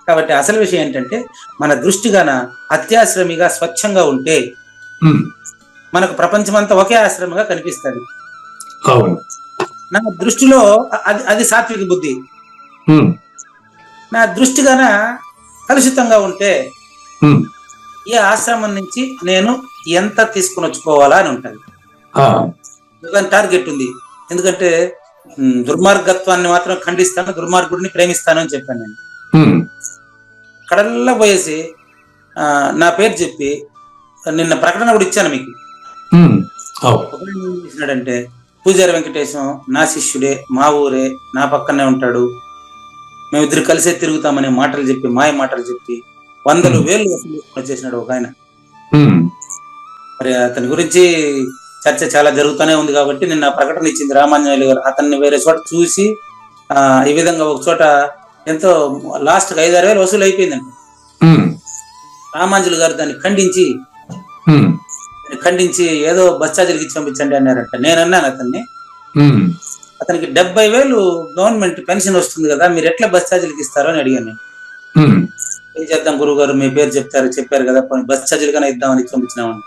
కాబట్టి అసలు విషయం ఏంటంటే, మన దృష్టిగాన అత్యాశ్రమిగా స్వచ్ఛంగా ఉంటే మనకు ప్రపంచమంతా ఒకే ఆశ్రమంగా కనిపిస్తుంది. నా దృష్టిలో అది సాత్విక బుద్ధి. నా దృష్టిగాన కలుషితంగా ఉంటే ఈ ఆశ్రమం నుంచి నేను ఎంత తీసుకుని వచ్చుకోవాలా అని ఉంటుంది. టార్గెట్ ఉంది. ఎందుకంటే దుర్మార్గత్వాన్ని మాత్రం ఖండిస్తాను, దుర్మార్గుడిని ప్రేమిస్తాను అని చెప్పాను నేను. కడల్లా పోయేసి నా పేరు చెప్పి నిన్న ప్రకటన కూడా ఇచ్చాను మీకు. చేసినాడంటే, పూజారి వెంకటేశం నా శిష్యుడే, మా ఊరే, నా పక్కనే ఉంటాడు, మేమిద్దరు కలిసే తిరుగుతామనే మాటలు చెప్పి, మాయ మాటలు చెప్పి 100,000 వసూలు చేసినాడు ఒక ఆయన. మరి అతని గురించి చర్చ చాలా జరుగుతూనే ఉంది కాబట్టి నిన్న ప్రకటన ఇచ్చింది రామాంజనేయులు గారు. అతన్ని వేరే చోట చూసి ఈ విధంగా ఒక చోట ఎంతో లాస్ట్ 5-6 వసూలు అయిపోయిందంట. రామాంజులు గారు దాన్ని ఖండించి ఏదో బస్ ఛార్జీలకి ఇచ్చి పంపించండి అన్నారంట. నేను అన్నాను అతనికి 70,000 గవర్నమెంట్ పెన్షన్ వస్తుంది కదా, మీరు ఎట్లా బస్ ఛార్జీలకి ఇస్తారో అని అడిగాను నేను. ఏం చేద్దాం గురువు గారు, మీ పేరు చెప్పారు కదా, బస్ ఛార్జీలు కన్నా ఇద్దామని ఇచ్చి పంపించినామని.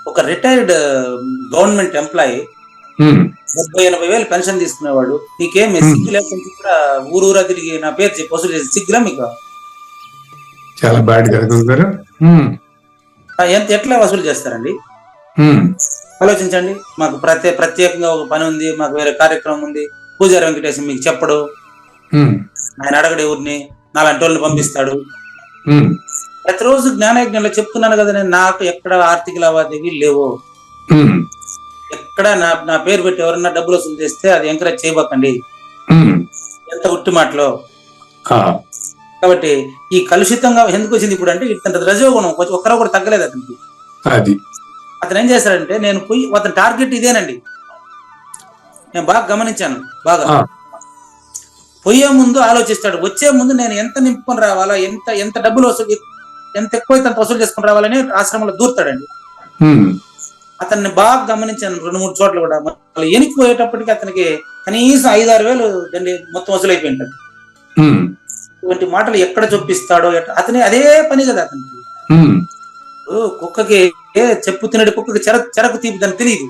ఒక రిటైర్డ్ గవర్నమెంట్ ఎంప్లాయీ 70,000-80,000 పెన్షన్ తీసుకునేవాడు, నీకేం సిగ్గు లేకుండా కూడా ఊరూరా తిరిగి నా పేరు చెప్పి వసూలు చేసి సిగ్గులా మీకు? చాలా బ్యాడ్ కదా. ఎట్లా వసూలు చేస్తారండి? ఆలోచించండి. మాకు ప్రత్యేకంగా ఒక పని ఉంది, మాకు వేరే కార్యక్రమం ఉంది, పూజారి వెంకటేశం మీకు చెప్పడు, ఆయన అడగడు ఊరిని, నాలాంటి వాళ్ళని పంపిస్తాడు. ప్రతిరోజు జ్ఞానయజ్ఞంలో చెప్తున్నాను కదా నేను, నాకు ఎక్కడ ఆర్థిక లావాదేవీలు లేవు, ఎక్కడ నా పేరు పెట్టి ఎవరన్నా డబ్బులు వసూలు చేస్తే అది ఎంకరేజ్ చేయబోకండి, ఎంత ఉట్టి మాటలో. కాబట్టి ఈ కలుషితంగా ఎందుకు వచ్చింది ఇప్పుడు అంటే, ఇతని రజోగుణం ఒక్కరో కూడా తగ్గలేదు అతనికి. అతను ఏం చేశాడంటే, నేను పోయి అతని టార్గెట్ ఇదేనండి, నేను బాగా గమనించాను. బాగా పోయే ముందు ఆలోచిస్తాడు, వచ్చే ముందు నేను ఎంత నింపుకొని రావాలా, ఎంత డబ్బులు వసూలు, ఎంత ఎక్కువ అంత వసూలు చేసుకుని రావాలని ఆశ్రమంలో దూరుతాడండి. అతన్ని బాగా గమనించాను 2-3 చోట్ల కూడా. మళ్ళీ ఎనికి పోయేటప్పటికి అతనికి కనీసం 5-6 దండి మొత్తం వసూలు అయిపోయింటాడు. ఇటువంటి మాటలు ఎక్కడ చొప్పిస్తాడో, అతని అదే పని కదా అతనికి. కుక్కకి చెప్పు తినడు, కుక్కకి చెరకు తీపి దానికి తెలియదు.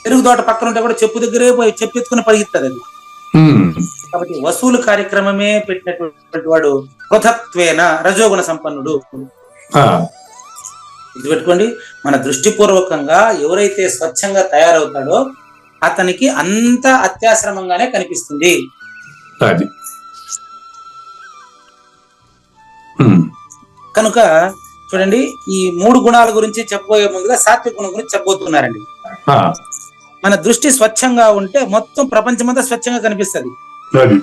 పెరుగు తోట పక్కన ఉంటే కూడా చెప్పు దగ్గరే పోయి చెప్పు ఎత్తుకుని పరిగెత్తాడు అది. కాబట్టి వసూలు కార్యక్రమమే పెట్టినటువంటి వాడు పృథక్త్వేన రజోగుణ సంపన్నుడు. ఇది పెట్టుకోండి. మన దృష్టిపూర్వకంగా ఎవరైతే స్వచ్ఛంగా తయారవుతాడో అతనికి అంత అత్యాశ్రమంగానే కనిపిస్తుంది. కనుక చూడండి, ఈ 3 గుణాల గురించి చెప్పబోయే ముందుగా సాత్విక గుణం గురించి చెప్పబోతున్నారండి. మన దృష్టి స్వచ్ఛంగా ఉంటే మొత్తం ప్రపంచమంతా స్వచ్ఛంగా కనిపిస్తుంది. అది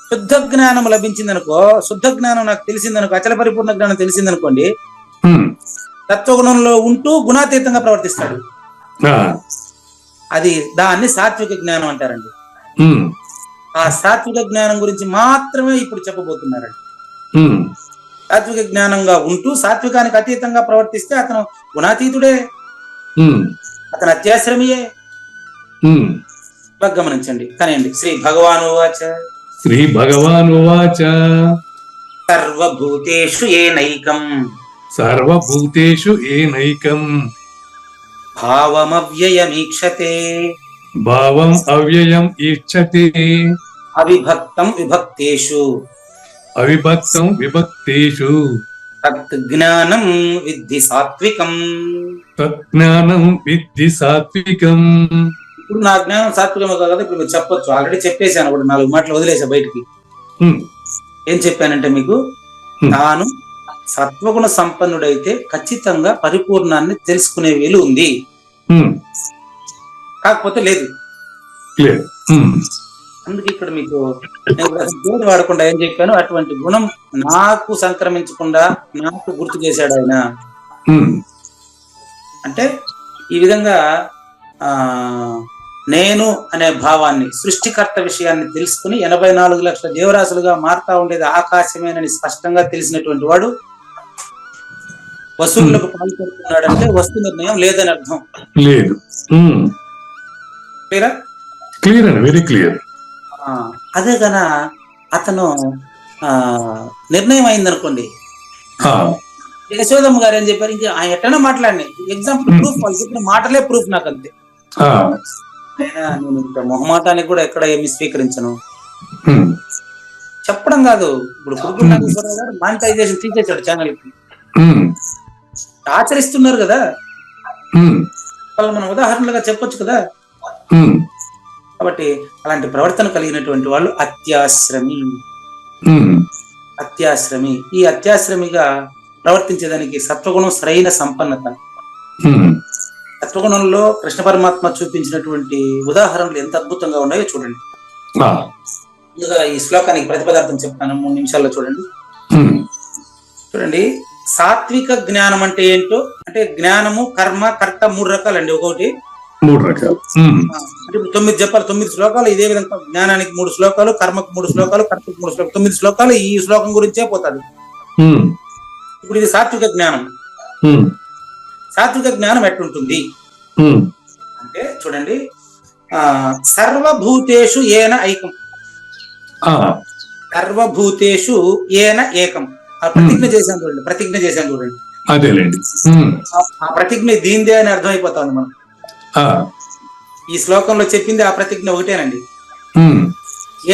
శుద్ధ జ్ఞానం లభించిందనుకో, శుద్ధ జ్ఞానం నాకు తెలిసిందనుకో, అచల పరిపూర్ణ జ్ఞానం తెలిసిందనుకోండి, తత్వగుణంలో ఉంటూ గుణాతీతంగా ప్రవర్తిస్తాడు. అది దాన్ని సాత్విక జ్ఞానం అంటారండి. ఆ సాత్విక జ్ఞానం గురించి మాత్రమే ఇప్పుడు చెప్పబోతున్నారండి. సాత్విక జ్ఞానంగా ఉంటూ సాత్వికానికి అతీతంగా ప్రవర్తిస్తే అతను గుణాతీతుడే, అతను అత్యాశ్రమియే. గమనించండి. కానివ్వండి. శ్రీ భగవానువాచ శ్రీ భగవానువాచ సర్వభూతేషు ఏనైకం సర్వభూతేషు ఏనైకం భావమవ్యయమీక్షతే భావం అవ్యయం ఈక్షతే అవిభక్తం విభక్తేషు అవిభక్తం విభక్తేషు తజ్ఞానం విద్ధి సాత్వికం. తజ్ఞానం విద్ధి సాత్వికం. ఇప్పుడు నా జ్ఞానం సాత్వికమే కదా, ఇప్పుడు మీరు చెప్పొచ్చు. ఆల్రెడీ చెప్పేశాను కూడా, 4 మాటలు వదిలేసా బయటికి. ఏం చెప్పానంటే మీకు, తాను సత్వగుణ సంపన్నుడైతే ఖచ్చితంగా పరిపూర్ణాన్ని తెలుసుకునే వీలు ఉంది, కాకపోతే లేదు. అందుకే ఇక్కడ మీకు నేను వాడకుండా ఏం చెప్పాను, అటువంటి గుణం నాకు సంక్రమించకుండా నాకు గుర్తు చేశాడు ఆయన. అంటే ఈ విధంగా నేను అనే భావాన్ని, సృష్టికర్త విషయాన్ని తెలుసుకుని 84 లక్షల జీవరాశులుగా మారుతా ఉండేది ఆకాశమేనని స్పష్టంగా తెలిసినటువంటి వాడు వస్తువులకు పాల్పడుతున్నాడు అంటే వస్తు నిర్ణయం లేదని అర్థం. లేదు. క్లియరా? క్లియర్ అండి, వెరీ క్లియర్. అదే కన అతను నిర్ణయం అయిందనుకోండి, యశోదమ్మ గారు ఏం చెప్పారు, ఇంకా ఆయన ఎట్టనో మాట్లాడినాయి. ఎగ్జాంపుల్ ప్రూఫ్, వాళ్ళు చెప్పిన మాటలే ప్రూఫ్ నాకు అంతే. నేను ఇంకా మొహమాటానికి కూడా ఎక్కడ ఏమి స్వీకరించను. చెప్పడం కాదు, ఇప్పుడు పురుగుల నాగేశ్వరరావు గారు మానిటైజేషన్ తీసేశాడు ఛానల్ కి. ఆచరిస్తున్నారు కదా, వాళ్ళు మనం ఉదాహరణలుగా చెప్పొచ్చు కదా. కాబట్టి అలాంటి ప్రవర్తన కలిగినటువంటి వాళ్ళు అత్యాశ్రమి. అత్యాశ్రమి. ఈ అత్యాశ్రమిగా ప్రవర్తించేదానికి సత్వగుణం సరైన సంపన్నత. సత్వగుణంలో కృష్ణ పరమాత్మ చూపించినటువంటి ఉదాహరణలు ఎంత అద్భుతంగా ఉన్నాయో చూడండి. ముందుగా ఈ శ్లోకానికి ప్రతిపదార్థం చెప్తాను, 3 నిమిషాల్లో చూడండి. చూడండి, సాత్విక జ్ఞానం అంటే ఏంటో, అంటే జ్ఞానము, కర్మ, కర్త 3 రకాలండి. ఒకటి 3 రకాలు. అంటే 9 చెప్పాలి, 9 శ్లోకాలు ఇదే విధంగా. జ్ఞానానికి 3 శ్లోకాలు, కర్మకు 3 శ్లోకాలు, కర్తకు 3 శ్లోకాలు, 9 శ్లోకాలు ఈ శ్లోకం గురించే పోతాడు. ఇప్పుడు ఇది సాత్విక జ్ఞానం. సాత్విక జ్ఞానం ఎట్లుంటుంది అంటే చూడండి, సర్వభూతేషు ఏన ఐకం. సర్వభూతేషు ఏన ఏకం. ఆ ప్రతిజ్ఞ చేశాను చూడండి, ప్రతిజ్ఞ చేశాను చూడండి. అదేలేండి. ఆ ప్రతిజ్ఞ దీందే అని అర్థమైపోతుంది మనం. ఈ శ్లోకంలో చెప్పింది ఆ ప్రతిజ్ఞ ఒకటేనండి.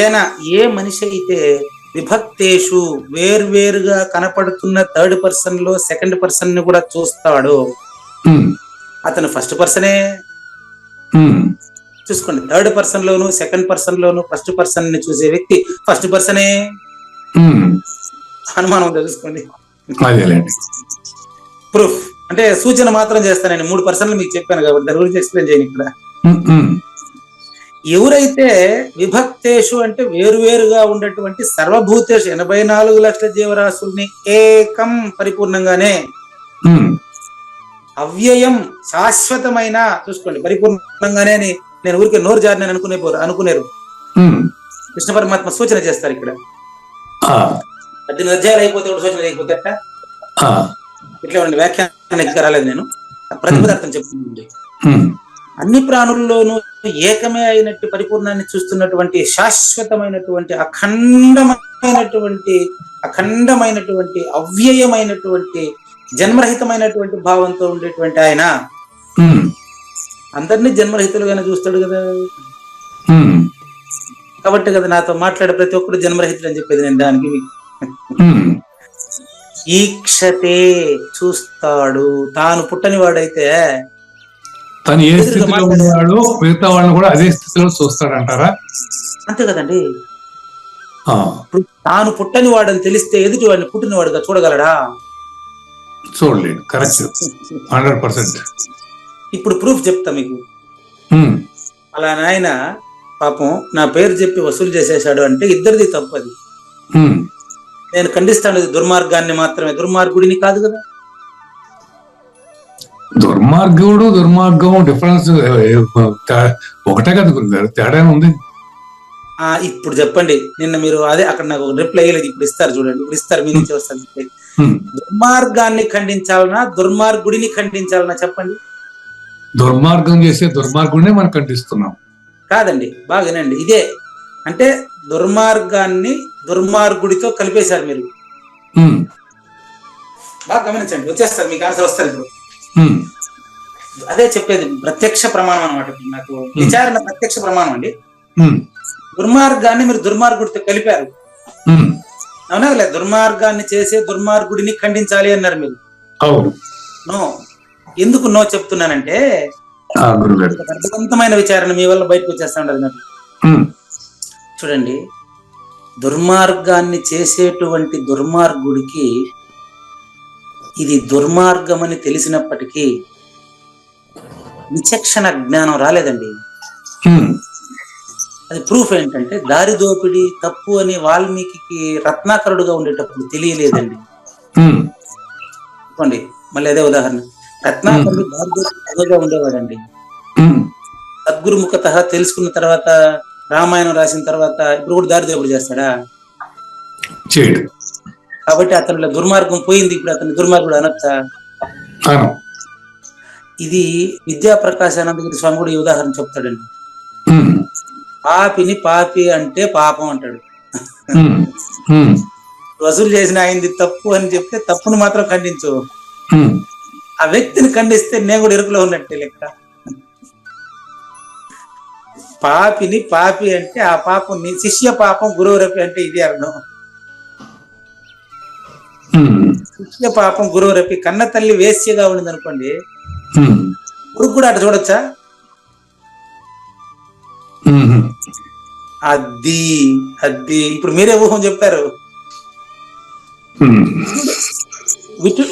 ఏన, ఏ మనిషి అయితే విభక్తేషు వేర్వేరుగా కనపడుతున్న థర్డ్ పర్సన్ లో సెకండ్ పర్సన్ ని కూడా చూస్తాడు, అతను ఫస్ట్ పర్సనే. చూసుకోండి, థర్డ్ పర్సన్ లోను సెకండ్ పర్సన్ లోను ఫస్ట్ పర్సన్ ని చూసే వ్యక్తి ఫస్ట్ పర్సనే. అనుమానం తెలుసుకోండి. ప్రూఫ్ అంటే సూచన మాత్రం చేస్తానండి, 3 పర్సన్లు మీకు చెప్పాను కాబట్టి దాని గురించి ఎక్స్ప్లెయిన్ చేయను ఇక్కడ. ఎవరైతే విభక్తేషు అంటే వేరువేరుగా ఉండేటువంటి సర్వభూతేషు 84 లక్షల జీవరాశుల్ని ఏకం పరిపూర్ణంగానే, అవ్యయం శాశ్వతమైన, చూసుకోండి పరిపూర్ణంగానే అని నేను ఊరికే నోరు జారి అనుకునేరు. కృష్ణ పరమాత్మ సూచన చేస్తారు ఇక్కడ. 18 అధ్యాయాలు అయిపోతే కూడా సూచన అయిపోతే ఇట్లా ఉండండి. వ్యాఖ్యానం ఇంకా రాలేదు, నేను ప్రతిపదార్థం చెప్తుంది. అన్ని ప్రాణుల్లోనూ ఏకమే అయినట్టు పరిపూర్ణాన్ని చూస్తున్నటువంటి శాశ్వతమైనటువంటి అఖండమైనటువంటి అవ్యయమైనటువంటి జన్మరహితమైనటువంటి భావంతో ఉండేటువంటి ఆయన అందరినీ జన్మరహితులుగానే చూస్తాడు కదా. కాబట్టి కదా నాతో మాట్లాడే ప్రతి ఒక్కరు జన్మరహితులు అని చెప్పేది నేను. దానికి ఈక్షతే, చూస్తాడు. తాను పుట్టని వాడైతే తను ఏ స్థితిలో ఉన్నాడో మిగతా వాళ్ళని కూడా అదే స్థితిలో చూస్తాడంటారా? అంతే కదండి. తాను పుట్టని వాడని తెలిస్తే ఎదుటి వాడిని పుట్టిన వాడుగా చూడగలడా? చూడలేడు. కరెక్ట్, 100%. ఇప్పుడు ప్రూఫ్ చెప్తా మీకు. ఉమ్, అలా నాయన పాపం నా పేరు చెప్పి వసూలు చేసేసాడు అంటే ఇద్దరిది తప్పు అది. ఉమ్. నేను ఖండిస్తాను ఇది దుర్మార్గాన్ని మాత్రమే, దుర్మార్గుడిని కాదు కదా. దుర్మార్గుడు దుర్మార్గం డిఫరెన్స్ ఒకటే కదా గురుగారు, తేడా ఉంది. ఇప్పుడు చెప్పండి, నిన్న మీరు అదే అక్కడ నాకు రిప్లై అయ్యలేదు, ఇప్పుడు ఇస్తారు చూడండి, ఇప్పుడు ఇస్తారు, మీ నుంచి వస్తారు reply. ఉమ్. దుర్మార్గాన్ని ఖండించాలనా దుర్మార్గుడిని ఖండించాలనా చెప్పండి. దుర్మార్గం చేసే దుర్మార్గుడినే మనం ఖండిస్తున్నాం. కాదండి, బాగానండి, ఇదే అంటే దుర్మార్గాన్ని దుర్మార్గుడితో కలిపేశారు మీరు. ఉమ్, బాగా గమనించండి, వచ్చేస్తారు మీకు ఆన్సర్ వస్తారు ఇప్పుడు. ఉమ్, అదే చెప్పేది, ప్రత్యక్ష ప్రమాణం అనమాట. నాకు విచారణ ప్రత్యక్ష ప్రమాణం అండి. ఉమ్, దుర్మార్గాన్ని మీరు దుర్మార్గుడితో కలిపారు, ఉమ్. అవునా లేదు? దుర్మార్గాన్ని చేసే దుర్మార్గుడిని ఖండించాలి అన్నారు మీరు. అవును. నో, ఎందుకు నో చెప్తున్నానంటే గురుగారు. ఒక అర్థవంతమైన విచారణ మీ వల్ల బయటకు వచ్చేస్తా ఉండదు నాకు. ఉమ్, చూడండి, దుర్మార్గాన్ని చేసేటువంటి దుర్మార్గుడికి ఇది దుర్మార్గం అని తెలిసినప్పటికీ విచక్షణ జ్ఞానం రాలేదండి. ఉమ్, అది ప్రూఫ్ ఏంటంటే దారి దోపిడీ తప్పు అని వాల్మీకి రత్నాకరుడుగా ఉండేటప్పుడు తెలియలేదండి. ఉమ్, అనుకోండి, మళ్ళీ అదే ఉదాహరణ, రత్నాకరుడు దారి దోపిడీగా ఉండేవాడండి. ఉమ్. సద్గురుముఖత తెలుసుకున్న తర్వాత, రామాయణం రాసిన తర్వాత ఇప్పుడు కూడా దారి దోపిడీ చేస్తాడా? చేయడు. కాబట్టి అతనిలో దుర్మార్గం పోయింది, ఇప్పుడు అతని దుర్మార్గుడు అనొచ్చా? అవును. ఇది విద్యా ప్రకాశానందగిరి స్వామి కూడా ఈ ఉదాహరణ చెప్తాడండి. ఉమ్, పాపిని పాపి అంటే పాపం అంటాడు. ఉమ్, ఉమ్, వసూలు చేసిన అయింది తప్పు అని చెప్తే తప్పును మాత్రం ఖండించు, ఉమ్. ఆ వ్యక్తిని ఖండిస్తే నేను కూడా ఎరుకులో ఉన్నట్టే లెక్క. పాపిని పాపి అంటే ఆ పాపం శిష్య పాపం గురువురపి అంటే ఇది అర్థం. శిష్య పాపం గురువురపి, కన్న తల్లి వేశ్యగా ఉండింది అనుకోండి, కొడుకు కూడా అటు చూడొచ్చా? అది అది ఇప్పుడు మీరే ఊహం చెప్పారు.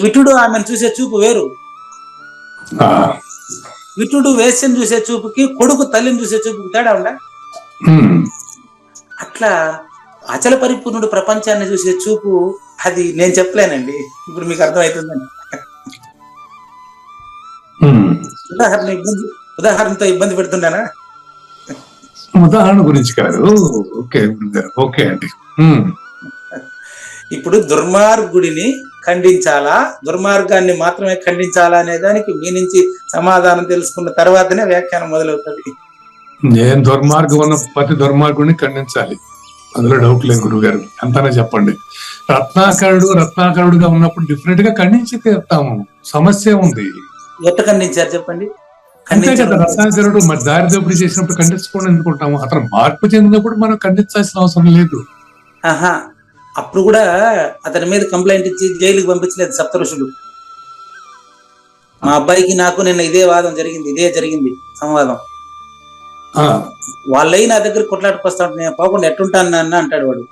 విటుడు ఆమెను చూసే చూపు వేరు, విటుడు వేశ్యను చూసే చూపుకి కొడుకు తల్లిని చూసే చూపుకి తేడా ఉందా? అట్లా అచల పరిపూర్ణుడు ప్రపంచాన్ని చూసే చూపు అది నేను చెప్పలేనండి, ఇప్పుడు మీకు అర్థమవుతుందండి. ఉదాహరణతో ఇబ్బంది పెడుతున్నానా? ఉదాహరణ గురించి కాదు. ఓకే ఓకే అండి. ఇప్పుడు దుర్మార్గుడిని ఖండించాలా, దుర్మార్గాన్ని మాత్రమే ఖండించాలా అనే దానికి మీ నుంచి సమాధానం తెలుసుకున్న తర్వాతనే వ్యాఖ్యానం మొదలవుతుంది. నేను దుర్మార్గం ఉన్న ప్రతి దుర్మార్గుడిని ఖండించాలి, అందులో డౌట్ లేదు గురుగారు, అంతానే చెప్పండి. రత్నాకరుడుగా ఉన్నప్పుడు డిఫరెంట్ గా ఖండించి తీరుతాము, సమస్య ఉంది. ఎట్ట ఖండించారు చెప్పండి? అంతే కదా, రత్నాకరుడు మరి దారి దోపిడీ చేసినప్పుడు ఖండించుకోండి ఎందుకుంటాము, అతను మార్పు చెందినప్పుడు మనం ఖండించాల్సిన అవసరం లేదు. ఆహా, అప్పుడు కూడా అతని మీద కంప్లైంట్ ఇచ్చి జైలుకి పంపించలేదు సప్త ఋషులు. మా అబ్బాయికి నాకు నిన్న ఇదే వాదం జరిగింది, ఇదే జరిగింది సంవాదం. వాళ్ళై నా దగ్గర కొట్లాటకు వస్తా ఉంటే నేను పోకుండా ఎట్టుంటాను నాన్న అంటాడు వాడు.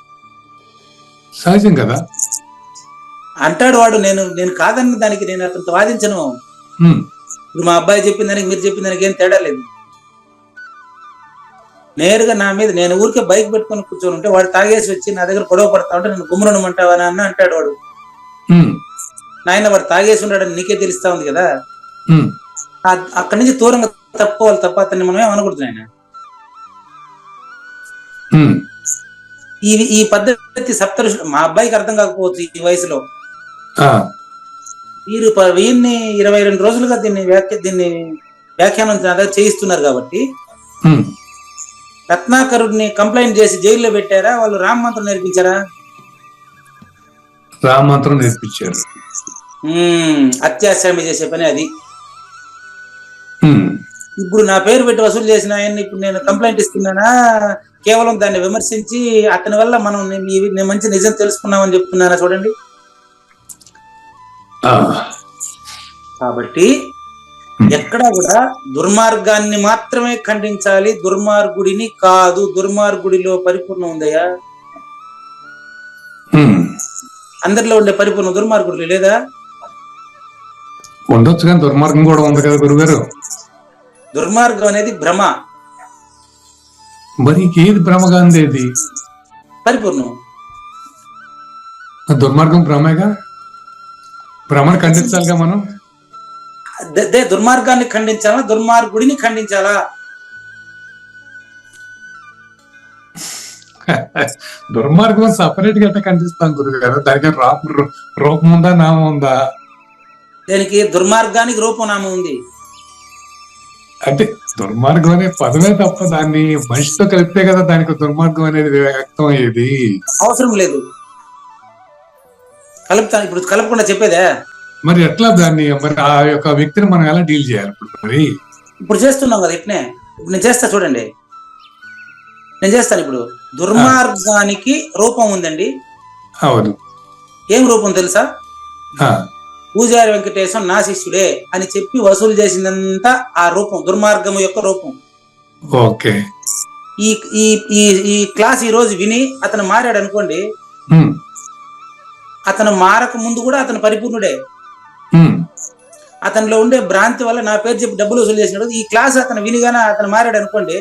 సహజం కదా అంటాడు వాడు. నేను కాదన్న దానికి నేను అతనితో వాదించను. ఇప్పుడు మా అబ్బాయి చెప్పిన దానికి మీరు చెప్పిన దానికి ఏం తేడా లేదు. నేరుగా నా మీద, నేను ఊరికే బైక్ పెట్టుకొని కూర్చొని ఉంటే వాడు తాగేసి వచ్చి నా దగ్గర గొడవ పడతా ఉంటే నన్ను గుమ్మనుమంటావా నాన్న అంటాడు వాడు. నాయన వాడు తాగేసి ఉన్నాడని నీకే తెలుస్తా ఉంది కదా, అక్కడి నుంచి దూరంగా తప్పుకోవాలి తప్ప అతన్ని మనం ఏమనకూడదు నాయన. ఈ పద్ధతి సప్త ఋషులు, మా అబ్బాయికి అర్థం కాకపోవచ్చు ఈ వయసులో. మీరు 22 రోజులుగా దీన్ని వ్యాఖ్యానం చేయిస్తున్నారు కాబట్టి రత్నాకరుడిని కంప్లైంట్ చేసి జైల్లో పెట్టారా, వాళ్ళు రామ మంత్రం నేర్పించారా? రామ మంత్రం నేర్పించారు. అత్యాశ్రమి చేసే పని అది. ఇప్పుడు నా పేరు పెట్టి వసూలు చేసిన ఆయన్ని ఇప్పుడు నేను కంప్లైంట్ ఇస్తున్నానా, కేవలం దాన్ని విమర్శించి అతని వల్ల మనం మంచి నిజం తెలుసుకున్నామని చెప్తున్నానా? చూడండి. కాబట్టి ఎక్కడా కూడా దుర్మార్గాన్ని మాత్రమే ఖండించాలి, దుర్మార్గుడిని కాదు. దుర్మార్గుడిలో పరిపూర్ణం ఉందయ్యా, అందరిలో ఉండే పరిపూర్ణ దుర్మార్గుడు లేదా? ఉండొచ్చు కానీ దుర్మార్గం కూడా ఉంది కదా గురుగారు. దుర్మార్గం అనేది భ్రమ. మరి ఏది భ్రమగా ఉండేది? పరిపూర్ణం. దుర్మార్గం భ్రమేగా. భ్రమను ఖండించాలిగా మనం. దుర్మార్గాన్ని ఖండించాలా, దుర్మార్గుడిని ఖండించాలా? దుర్మార్గం సపరేట్ గా ఖండిస్తాం గురుగారు. దానికి రూపం ఉందా, నామం ఉందా? దానికి దుర్మార్గానికి రూపనామం ఉంది. అంటే దుర్మార్గం అనే పదమే తప్ప దాన్ని మనిషితో కలిపితే కదా దానికి దుర్మార్గం అనేది వ్యక్తం అయ్యేది. అవసరం లేదు, కలుపుతాను. ఇప్పుడు కలపకుండా చెప్పేదే. మరి ఎట్లా దాన్ని, మరి ఆ యొక్క వ్యక్తిని మనం ఎలా డీల్ చేయాలి? మరి ఇప్పుడు చేస్తున్నాం కదా ఇట్నే. ఇప్పుడు నేను చేస్తా చూడండి, నేను చేస్తాను. ఇప్పుడు దుర్మార్గానికి రూపం ఉందండి. అవును. ఏం రూపం తెలుసా? పూజారి వెంకటేశం నా శిష్యుడే అని చెప్పి వసూలు చేసిందంతా ఆ రూపం, దుర్మార్గము యొక్క రూపం. ఓకే. ఈ ఈ ఈ ఈ క్లాస్ ఈ రోజు విని అతను మారాడు అనుకోండి, అతను మారక ముందు కూడా అతను పరిపూర్ణుడే. అతనిలో ఉండే భ్రాంతి వల్ల నా పేరు చెప్పి డబ్బులు వసూలు చేసినాడు. ఈ క్లాస్ అతను వినిగానే అతను మారాడు అనుకోండి,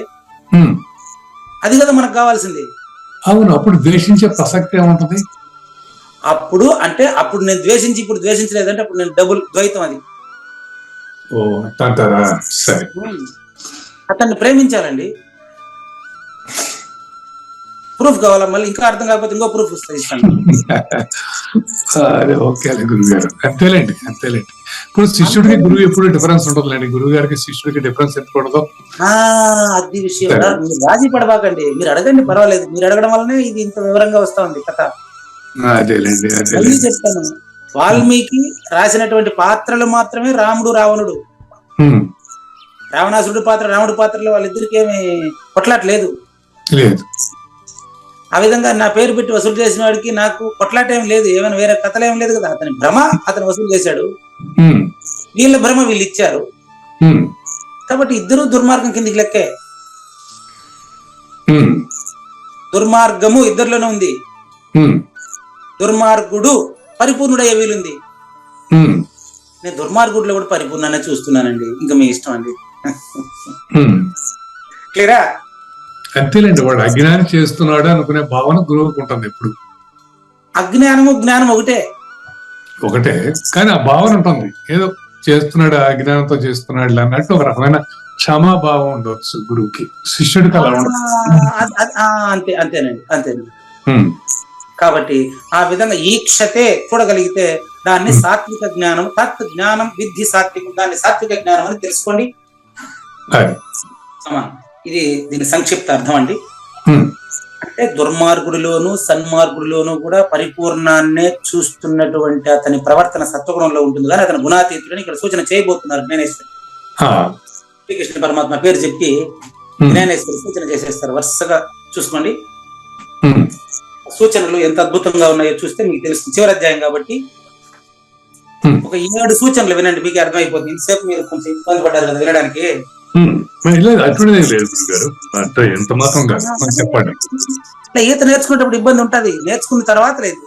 అది కదా మనకు కావాల్సింది. అవును. అప్పుడు ద్వేషించే ప్రసక్తి ఏముంటది? అప్పుడు అంటే అప్పుడు నేను ద్వేషించి ఇప్పుడు ద్వేషించలేదంటే అప్పుడు నేను డబుల్ ద్వైతం. అది సరే. అతన్ని ప్రేమించాలండి. ప్రూఫ్ కావాలా? మళ్ళీ ఇంకా అర్థం కాకపోతే ఇంకో ప్రూఫ్ ఇస్తాను. ఓకే గురువు గారు. అంతేలేండి. ఇప్పుడు శిష్యుడికి గురువు ఎప్పుడు డిఫరెన్స్ ఉంటుందండి. గురువు గారికి శిష్యుడికి డిఫరెన్స్ ఎందుకూడదు? అది విషయం. మీరు రాజీ పడబాకండి, మీరు అడగండి, పర్వాలేదు. మీరు అడగడం వల్లనే ఇది ఇంత వివరంగా వస్తా ఉంది కథ. అదేలేండి. చెప్తాను. వాల్మీకి రాసినటువంటి పాత్రలు మాత్రమే రాముడు, రావణుడు. రావణాసురుడు పాత్ర, రాముడు పాత్రలో వాళ్ళిద్దరికి ఏమి కొట్లాట్లేదు. ఆ విధంగా నా పేరు పెట్టి వసూలు చేసిన వాడికి నాకు కొట్లాట ఏం లేదు, ఏమైనా వేరే కథలు ఏం లేదు కదా. అతని భ్రమ అతను వసూలు చేశాడు, వీళ్ళ భ్రమ వీళ్ళు ఇచ్చారు. కాబట్టి ఇద్దరు దుర్మార్గం కిందికి లెక్కే. దుర్మార్గము ఇద్దరిలోనే ఉంది. దుర్మార్గుడు పరిపూర్ణుడయ్యే వీలుంది. నేను దుర్మార్గుడిలో కూడా పరిపూర్ణాన్ని చూస్తున్నానండి. ఇంకా మీ ఇష్టం అండి. క్లియరా? అంతేలేండి. వాడు అజ్ఞానం చేస్తున్నాడు అనుకునే భావన గురువుకు ఉంటుంది ఎప్పుడు. అజ్ఞానము జ్ఞానం ఒకటే, కానీ ఆ భావన ఉంటుంది. ఏదో చేస్తున్నాడు, అజ్ఞానంతో చేస్తున్నాడు అన్నట్టు ఒక రకమైన క్షమాభావం ఉండవచ్చు గురువుకి. శిష్యుడికి అలా ఉండదు. అంతేనండి. కాబట్టి ఆ విధంగా ఈక్షతే చూడగలిగితే దాన్ని సాత్విక జ్ఞానం. తత్ జ్ఞానం విద్ధి సాత్వికం, దాన్ని సాత్విక జ్ఞానం అని తెలుసుకోండి. ఇది దీని సంక్షిప్త అర్థం అండి. అంటే దుర్మార్గుడిలోను సన్మార్గుడిలోను కూడా పరిపూర్ణాన్నే చూస్తున్నటువంటి అతని ప్రవర్తన సత్వగుణంలో ఉంటుంది. కానీ అతని గుణాతీతుడని ఇక్కడ సూచన చేయబోతున్నారు జ్ఞానేశ్వరి. శ్రీకృష్ణ పరమాత్మ పేరు చెప్పి జ్ఞానేశ్వరి సూచన చేసేస్తారు. వరుసగా చూసుకోండి, సూచనలు ఎంత అద్భుతంగా ఉన్నాయో చూస్తే మీకు తెలుస్తుంది. చివరి అధ్యాయం కాబట్టి ఒక 7 సూచనలు వినండి, మీకు అర్థమైపోతుంది. ఇంతసేపు మీరు కొంచెం ఇబ్బంది పడ్డారు కదా వినడానికి. చెప్పండి. ఈత నేర్చుకునేటప్పుడు ఇబ్బంది ఉంటది, నేర్చుకున్న తర్వాత లేదు.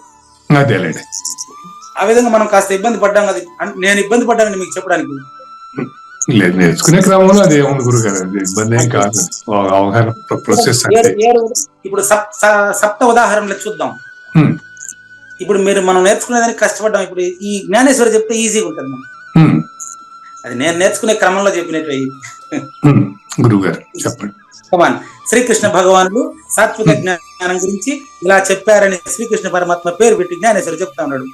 ఆ విధంగా మనం కాస్త ఇబ్బంది పడ్డాం కదా. నేను ఇబ్బంది పడ్డానని మీకు చెప్పడానికి లేదు, నేర్చుకునే క్రమంలో అది ఏముంది గురుగారు, ఇబ్బంది ఏం కాదు. అవగాహన ప్రాసెస్. ఇప్పుడు సప్త ఉదాహరణలు చూద్దాం. ఇప్పుడు మనం నేర్చుకునేదానికి కష్టపడ్డాం. ఇప్పుడు ఈ జ్ఞానేశ్వరి చెప్తే ఈజీగా ఉంటుంది. అది నేను నేర్చుకునే క్రమంలో చెప్పినట్టు గురుగారు చెప్పండి. శ్రీకృష్ణ భగవానుడు సాత్విక జ్ఞానం గురించి ఇలా చెప్పారని శ్రీకృష్ణ పరమాత్మ పేరు పెట్టి జ్ఞానేశ్వరి చెప్తా ఉన్నాడు.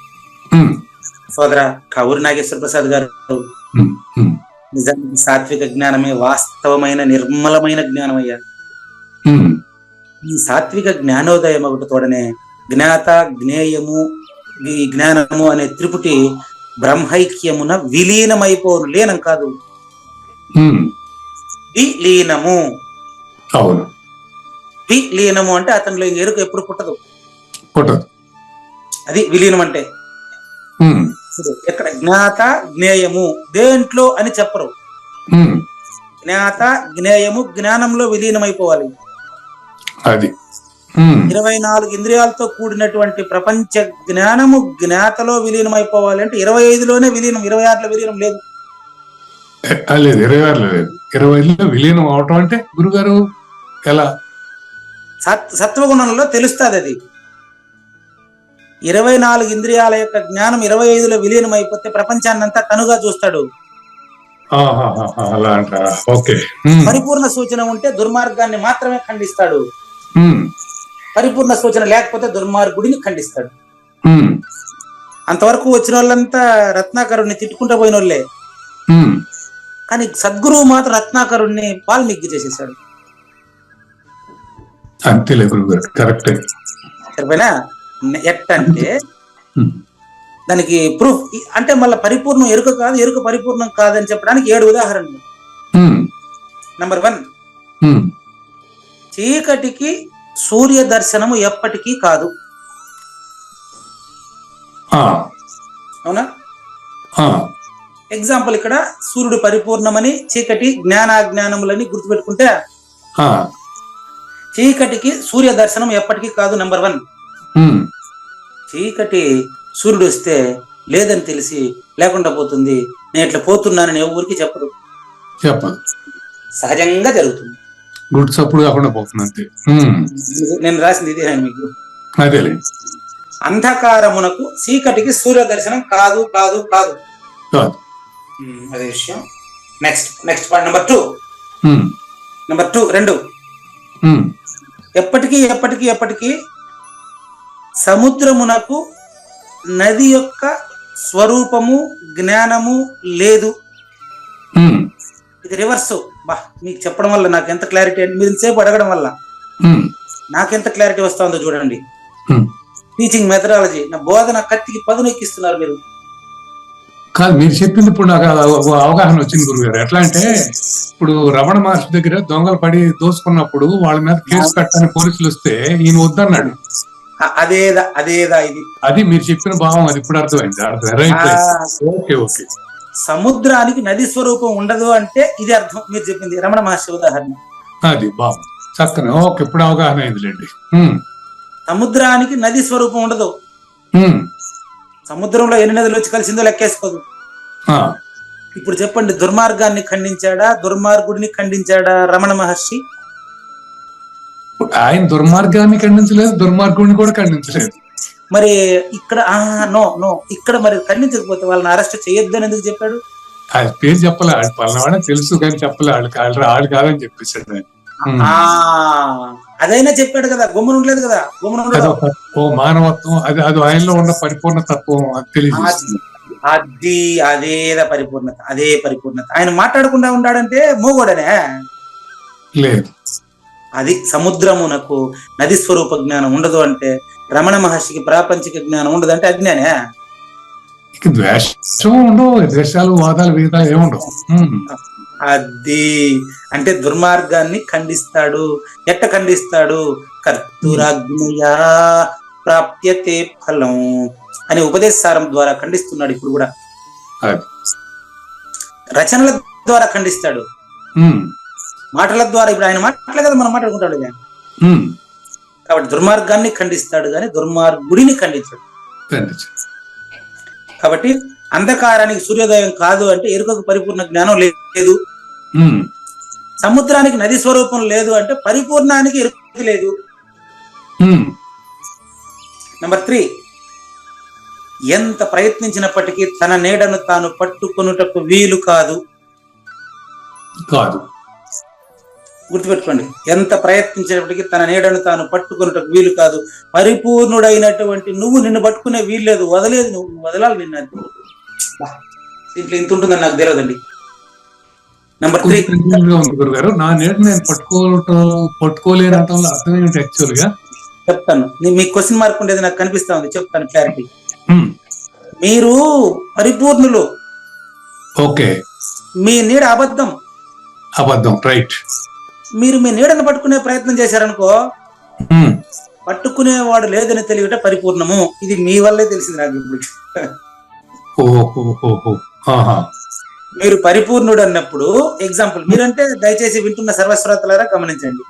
సోదర కావూరి నాగేశ్వర ప్రసాద్ గారు, నిజానికి సాత్విక జ్ఞానమే వాస్తవమైన నిర్మలమైన జ్ఞానం అయ్యా. ఈ సాత్విక జ్ఞానోదయం ఒకటి తోడనే జ్ఞాత జ్ఞేయము ఈ జ్ఞానము అనే త్రిపుటి బ్రహ్మైక్యమున విలీనమైపోను. లీనం కాదు, విలీనము. అవును, విలీనము అంటే అతనిలో ఎరుక ఎప్పుడు పుట్టదు. అది విలీనం అంటే. ఎక్కడ జ్ఞాత జ్ఞేయము దేంట్లో అని చెప్పరు. జ్ఞాత జ్ఞేయము జ్ఞానంలో విలీనమైపోవాలి. అది 24 ఇంద్రియాలతో కూడినటువంటి ప్రపంచ జ్ఞానము జ్ఞాతలో విలీనమైపోవాలి అంటే 25లోనే విలీనం, 26లో విలీనం లేదు. 26లో లేదు. 20లో విలీనం అవటం అంటే గురుగారు ఎలా? సత్వగుణంలో తెలుస్తుంది అది. 24 ఇంద్రియాల యొక్క జ్ఞానం 25లో విలీనం అయిపోతే ప్రపంచాన్నంతా కనుగా చూస్తాడు. అలా అంటారా? ఓకే. పరిపూర్ణ సూచన ఉంటే దుర్మార్గాన్ని మాత్రమే ఖండిస్తాడు. పరిపూర్ణ సూచన లేకపోతే దుర్మార్గుడిని ఖండిస్తాడు. అంతవరకు వచ్చిన వాళ్ళంతా రత్నాకరుణ్ణి తిట్టుకుంటూ పోయిన వాళ్ళే. కానీ సద్గురువు మాత్రం రత్నాకరుణ్ణి వాల్మీకి చేసేసాడు. అంతేలే గురుగారు, కరెక్ట్. సరిపోయినా ఎట్టంటే దానికి ప్రూఫ్ అంటే మళ్ళీ పరిపూర్ణం ఎరుక కాదు, ఎరుక పరిపూర్ణం కాదని చెప్పడానికి 7 ఉదాహరణలు. నంబర్ 1, చీకటికి సూర్య దర్శనము ఎప్పటికీ కాదు. అవునా? ఎగ్జాంపుల్, ఇక్కడ సూర్యుడు పరిపూర్ణమని, చీకటి జ్ఞానాజ్ఞానములని గుర్తుపెట్టుకుంటే చీకటికి సూర్య దర్శనం ఎప్పటికీ కాదు. నంబర్ 1, చీకటి సూర్యుడు వస్తే లేదని తెలిసి లేకుండా పోతుంది. నేను ఇట్లా పోతున్నానని ఎవరికి చెప్పదు, సహజంగా జరుగుతుంది. గుడ్సప్పుడు కాకుండా పోతుంది అంతే. నేను రాసింది ఇదే మీకు. అదేలే, అంధకారమునకు చీకటికి సూర్య దర్శనం కాదు కాదు కాదు. అదే విషయం. Next point number 2. ఎప్పటికీ సముద్రమునకు నది యొక్క స్వరూపము జ్ఞానము లేదు. ఇది రివర్స్. మీకు చెప్పడం వల్ల నాకు ఎంత క్లారిటీ, మీరు ఇంతసేపు అడగడం వల్ల నాకెంత క్లారిటీ వస్తుందో చూడండి. టీచింగ్ మెథడాలజీ, నా బోధన కత్తికి పదును ఎక్కిస్తున్నారు మీరు. కాదు, మీరు చెప్పింది ఇప్పుడు నాకు అవగాహన వచ్చింది గురుగారు. ఎట్లా అంటే, ఇప్పుడు రమణ మహర్షి దగ్గర దొంగలు పడి దోసుకున్నప్పుడు వాళ్ళ మీద కేసు కట్టని పోలీసులు వస్తే ఈయన వద్దన్నాడు. అదేదా ఇది, అది మీరు చెప్పిన భావం. అది ఇప్పుడు అర్థమైంది. Okay okay. సముద్రానికి నది స్వరూపం ఉండదు అంటే ఇది అర్థం. మీరు చెప్పింది రమణ మహర్షి ఉదాహరణ. అది బాగుంది, చక్కని. ఓకే, ఇప్పుడు అవగాహన అయిందిలేండి. సముద్రానికి నది స్వరూపం ఉండదు. సముద్రంలో ఎన్ని నదులు వచ్చి కలిసిందో లెక్కేసుకోదు. ఇప్పుడు చెప్పండి, దుర్మార్గాన్ని ఖండించాడా, దుర్మార్గుడిని ఖండించాడా రమణ మహర్షి? ఆయన దుర్మార్గాన్ని ఖండించలేదు, దుర్మార్గుడిని కూడా ఖండించలేదు. మరి ఇక్కడ నో ఇక్కడ మరి ఖండించకపోతే వాళ్ళని అరెస్ట్ చేయొద్దని ఎందుకు చెప్పాడు? ఆయన పేరు చెప్పలే, ఆడు పలానా తెలుసు కానీ చెప్పలే. ఆడు కాదని చెప్పేసాడు. అదైనా చెప్పాడు కదా, గమ్మున ఉండలేదు కదా. ఓ మానవత్వం, అది ఆయనలో ఉన్న పరిపూర్ణ తత్వం తెలియజేస్తుంది. అదేదా పరిపూర్ణత, అదే పరిపూర్ణత. ఆయన మాట్లాడకుండా ఉన్నాడంటే మోగోడనే లేదు. అది సముద్రమునకు నది స్వరూప జ్ఞానం ఉండదు అంటే, రమణ మహర్షికి ప్రాపంచిక జ్ఞానం ఉండదు అంటే అజ్ఞానే. ద్వేషం ఉండవు, ద్వేషాలు, వాదాలు, వేదాలు ఏముండవు. అది అంటే దుర్మార్గాన్ని ఖండిస్తాడు. ఎట్ట ఖండిస్తాడు? కర్తూరాజ్ఞయా ప్రాప్యతే ఫలం అనే ఉపదేశారం ద్వారా ఖండిస్తున్నాడు. ఇప్పుడు కూడా రచనల ద్వారా ఖండిస్తాడు, మాటల ద్వారా. ఇప్పుడు ఆయన మాటలే కదా మనం మాట్లాడుకుంటాడు. కాబట్టి దుర్మార్గాన్ని ఖండిస్తాడు కానీ దుర్మార్గుడిని ఖండించాడు. కాబట్టి అంధకారానికి సూర్యోదయం కాదు అంటే ఎరుకకు పరిపూర్ణ జ్ఞానం లేదు. సముద్రానికి నది స్వరూపం లేదు అంటే పరిపూర్ణానికి ఎరుక లేదు. నంబర్ 3, ఎంత ప్రయత్నించినప్పటికీ తన నీడను తాను పట్టుకొనుటకు వీలు కాదు. గుర్తుపెట్టుకోండి, ఎంత ప్రయత్నించినప్పటికీ తన నీడను తాను పట్టుకొనుటకు వీలు కాదు. పరిపూర్ణుడైనటువంటి నువ్వు నిన్ను పట్టుకునే వీలు లేదు, వదలేదు. నువ్వు వదలాలి నిన్ను. దీంట్లో ఇంత ఉంటుందని నాకు తెలియదండి. నంబర్ 3, నా నీడ నేను పట్టుకోలేని అర్థం ఏంటి యాక్చువల్ గా చెప్తాను. మీకు క్వశ్చన్ మార్క్ ఉండేది నాకు కనిపిస్తా ఉంది, చెప్తాను క్లారిటీ. మీరు పరిపూర్ణులు. ఓకే. మీ నీడ అబద్ధం. రైట్. మీరు మీ నీడను పట్టుకునే ప్రయత్నం చేశారనుకో, పట్టుకునేవాడు లేదని తెలియట పరిపూర్ణము. ఇది మీ వల్లే తెలిసింది నాకు ఇప్పుడు. మీరు పరిపూర్ణుడు అన్నప్పుడు ఎగ్జాంపుల్, మీరంటే దయచేసి వింటున్న సర్వశ్రోతలారా గమనించండి,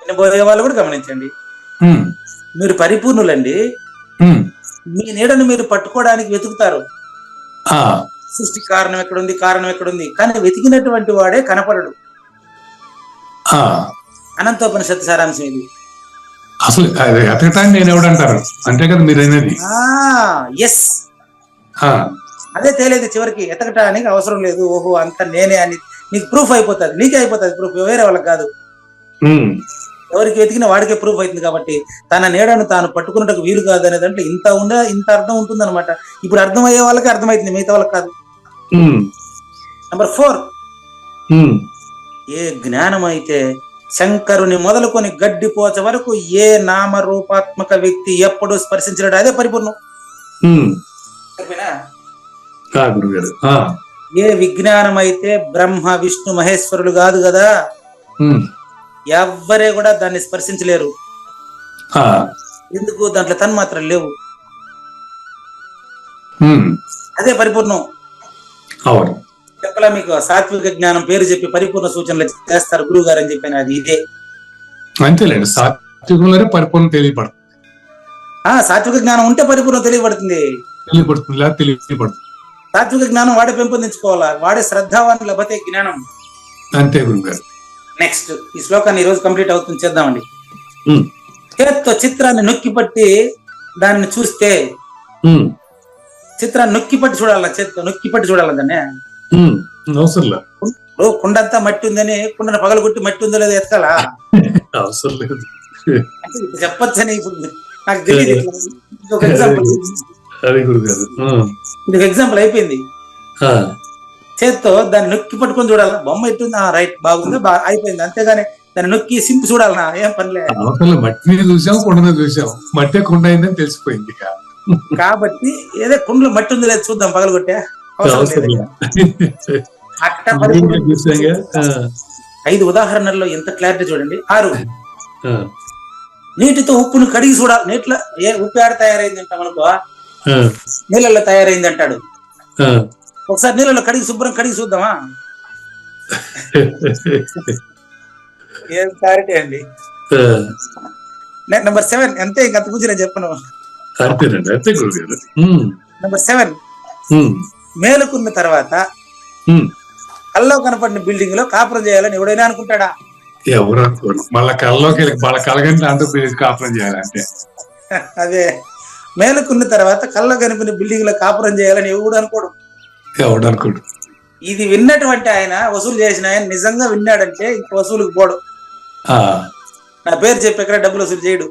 వినబోయే వాళ్ళు కూడా గమనించండి. మీరు పరిపూర్ణులండి. మీ నీడను మీరు పట్టుకోవడానికి వెతుకుతారు. సృష్టి కారణం ఎక్కడుంది, కారణం ఎక్కడుంది, కానీ వెతికినటువంటి వాడే కనపడడు. ఆ, అనంతోపనిషత్తు సారాంశం ఇది. అసలు అది ఎతకటాన్ని నేను ఎవడంటారు అంతే కదా మీరు అనేది. ఎస్, ఆ, అదే తేలేదు చివరికి. ఎతకటానికి అవసరం లేదు. ఓహో అంత నేనే అని నీకు ప్రూఫ్ అయిపోతుంది. నీకే అయిపోతుంది ప్రూఫ్, వేరే వాళ్ళకి కాదు. ఉమ్, ఎవరికి వెతికిన వాడికే ప్రూఫ్ అవుతుంది. కాబట్టి తన నీడను తాను పట్టుకున్నట్టుకు వీలు కాదు అనే దాంట్లో ఇంత అర్థం ఉంటుంది అనమాట. ఇప్పుడు అర్థమయ్యే వాళ్ళకి అర్థమవుతుంది, మిగతా వాళ్ళకి కాదు. ఉమ్, నంబర్ 4, ఉమ్, ఏ జ్ఞానం అయితే శంకరుని మొదలుకొని గడ్డిపోచ వరకు ఏ నామరూపాత్మక వ్యక్తి ఎప్పుడు స్పర్శించలేడు అదే పరిపూర్ణం. ఉమ్, సరిపోయినా? ఆ, గురుగారు. ఆ, ఏ విజ్ఞానం అయితే బ్రహ్మ విష్ణు మహేశ్వరులు కాదు కదా, ఉమ్, ఎవ్వరే కూడా దాన్ని స్పర్శించలేరు. ఆ, ఎందుకు? దాంట్లో తన్మాత్రలు లేవు. ఉమ్, అదే పరిపూర్ణం. అవును. చెప్పలా మీకు? సాత్విక జ్ఞానం పేరు చెప్పి పరిపూర్ణ సూచనలు చేస్తారు గురువు గారు అని చెప్పిన అది ఇదే. అంతేలేండి, సాత్వికంలోనే పరిపూర్ణ తెలియపడుతుంది. సాత్విక జ్ఞానం ఉంటే పరిపూర్ణ తెలియబడుతుంది. లేదా తెలియపడుతుంది. సాత్విక జ్ఞానం వాడే పెంపొందించుకోవాలా, వాడే శ్రద్ధావాన్ లభతే జ్ఞానం. అంతే గురుగారు. నెక్స్ట్ ఈ శ్లోకాన్ని ఈ రోజు కంప్లీట్ అవుతుంది, చేద్దామండి. ఉమ్, చేత్తో చిత్రాన్ని నొక్కి పట్టి దాన్ని చూస్తే, చిత్రాన్ని నొక్కి పట్టి చూడాల, చేత్తో నొక్కి పట్టి చూడాలి దాన్ని. అవసరం లేదు. కుండంతా మట్టి ఉందని కుండను పగలగొట్టి మట్టి ఉందో లేదో ఎతకాలా? అవసరం లేదు. అంటే ఇప్పుడు చెప్పొచ్చని ఇప్పుడు నాకు తెలియదు. ఒక ఎగ్జాంపుల్, అది గురుగారు. ఇది ఎగ్జాంపుల్ అయిపోయింది. చేత్తో దాన్ని నొక్కి పట్టుకొని చూడాలి. బొమ్మ ఎట్టుంది, రైట్, బాగుంది, అయిపోయింది. అంతేగాని దాన్ని నొక్కి సింపు చూడాలనా? ఏం పనిలే. మట్టిని చూసాం, కుండని చూసాం, మట్టి కుండ అయిందని తెలిసిపోయింది. కాబట్టి ఏదో కుండలో మట్టి ఉంది లేదు చూద్దాం పగలగొట్టే అవసరం లేదు. అట్ట 5 ఉదాహరణల్లో ఎంత క్లారిటీ చూడండి. 6, నీటితో ఉప్పును కడిగి చూడాలి. నీటిలో ఉప్పు ఆడ తయారైంది అంట మనకు, నీళ్ళల్లో తయారైంది అంటాడు. ఒకసారి నీళ్ళలో శుభ్రం కడిగి చూద్దామా? ఏం క్లారిటీ అండి. నెంబర్ 7 అంతే, ఇంకంత గురించి నేను చెప్పను. నెంబర్ 7, మేలుకున్న తర్వాత కల్లో కనపడిన బిల్డింగ్ లో కాపురం చేయాలని ఎవడైనా అనుకుంటాడా? ఎవరు అనుకోరు. మళ్ళా కల్లోకి వాళ్ళ కలగంటే అందరూ కాపురం చేయాలంటే. అదే, మేలుకున్న తర్వాత కల్లో కనిపిన బిల్డింగ్ లో కాపురం చేయాలని ఎవడు అనుకోడు. ఎవడు అనుకోడు. ఇది విన్నటువంటి ఆయన, వసూలు చేసిన ఆయన నిజంగా విన్నాడంటే ఇంక వసూలుకు పోడు. నా పేరు చెప్పి ఎక్కడ డబ్బులు వసూలు చేయడు.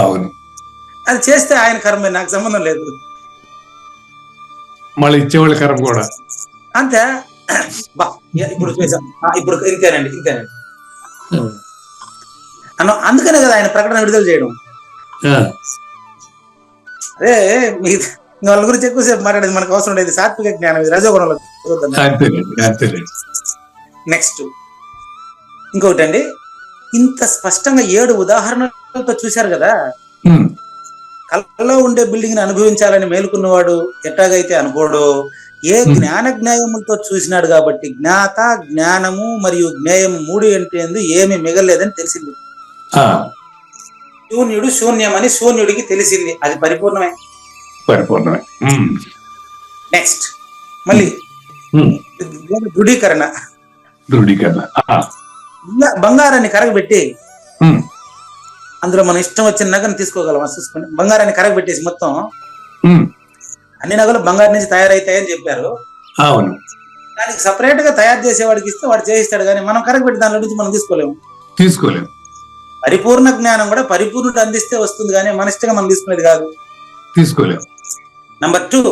అవును, అది చేస్తే ఆయన కర్మే, నాకు సంబంధం లేదు. మళ్ళీ ఇచ్చేవాళ్ళ కర్మ కూడా అంతే. ఇప్పుడు చేసాం, ఇప్పుడు ఇంతేనండి. అందుకనే కదా ఆయన ప్రకటన విడుదల చేయడం. అదే మీ వాళ్ళ గురించి ఎక్కువసేపు మాట్లాడేది మనకు అవసరం లేదు. సాత్విక జ్ఞానం, ఇది రజోగుణంలో. నెక్స్ట్ ఇంకొకటి అండి, ఇంత స్పష్టంగా 7 ఉదాహరణలతో చూశారు కదా. కళ్ళలో ఉండే బిల్డింగ్ ని అనుభవించాలని మేలుకున్నవాడు ఎట్టాగైతే అనుకోడు, ఏ జ్ఞానములతో చూసినాడు కాబట్టి జ్ఞాత, జ్ఞానము మరియు జ్ఞేయము 3 అంటే ఏమి మిగలేదని తెలిసింది. శూన్యుడు శూన్యమని శూన్యుడికి తెలిసింది, అది పరిపూర్ణమే. నెక్స్ట్ మళ్ళీ దృఢీకరణ. బంగారాన్ని కరగబెట్టి అందులో మన ఇష్టం వచ్చిన నగను తీసుకోగలం. చూసుకోండి, బంగారాన్ని కరగబెట్టేసి మొత్తం అన్ని నగలు బంగారం నుంచి తయారైతాయని చెప్పారు. అవును, దానికి సపరేట్ గా తయారు చేసేవాడికి ఇస్తే వాడు చేయిస్తాడు, కానీ మనం కరగబెట్టి దాని నుంచి మనం తీసుకోలేము. పరిపూర్ణ జ్ఞానం కూడా పరిపూర్ణుడు అందిస్తే వస్తుంది, కానీ మన ఇష్టంగా మనం తీసుకునేది కాదు, తీసుకోలేము. నంబర్ 2,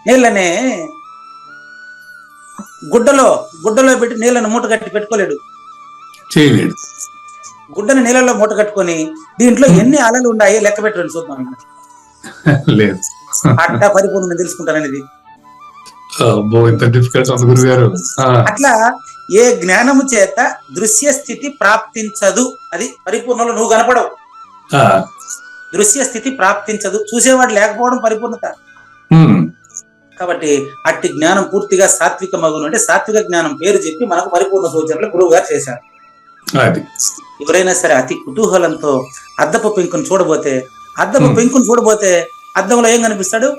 నీళ్ళని గుడ్డలో పెట్టి నీళ్ళని మూట కట్టి పెట్టుకోలేడు, చేయలేడు. గుడ్డని నీళ్ళలో మూట కట్టుకొని దీంట్లో ఎన్ని అలలు ఉన్నాయి లెక్క పెట్టండి చూద్దాం. లేదు, అట్ట పరిపూర్ణ తెలుసుకుంటాననేది. అట్లా ఏ జ్ఞానము చేత దృశ్య స్థితి ప్రాప్తించదు, అది పరిపూర్ణలో నువ్వు కనపడవు. దృశ్య స్థితి ప్రాప్తించదు, చూసేవాడు లేకపోవడం పరిపూర్ణత. కాబట్టి అట్టి జ్ఞానం పూర్తిగా సాత్విక మగును, అంటే సాత్విక జ్ఞానం పేరు చెప్పి మనకు పరిపూర్ణ సూచనలు గురువు గారు చేశారు. ఎవరైనా సరే అతి కుతూహలంతో అద్దపు పెంకును చూడబోతే అద్దంలో ఏం కనిపిస్తాడు?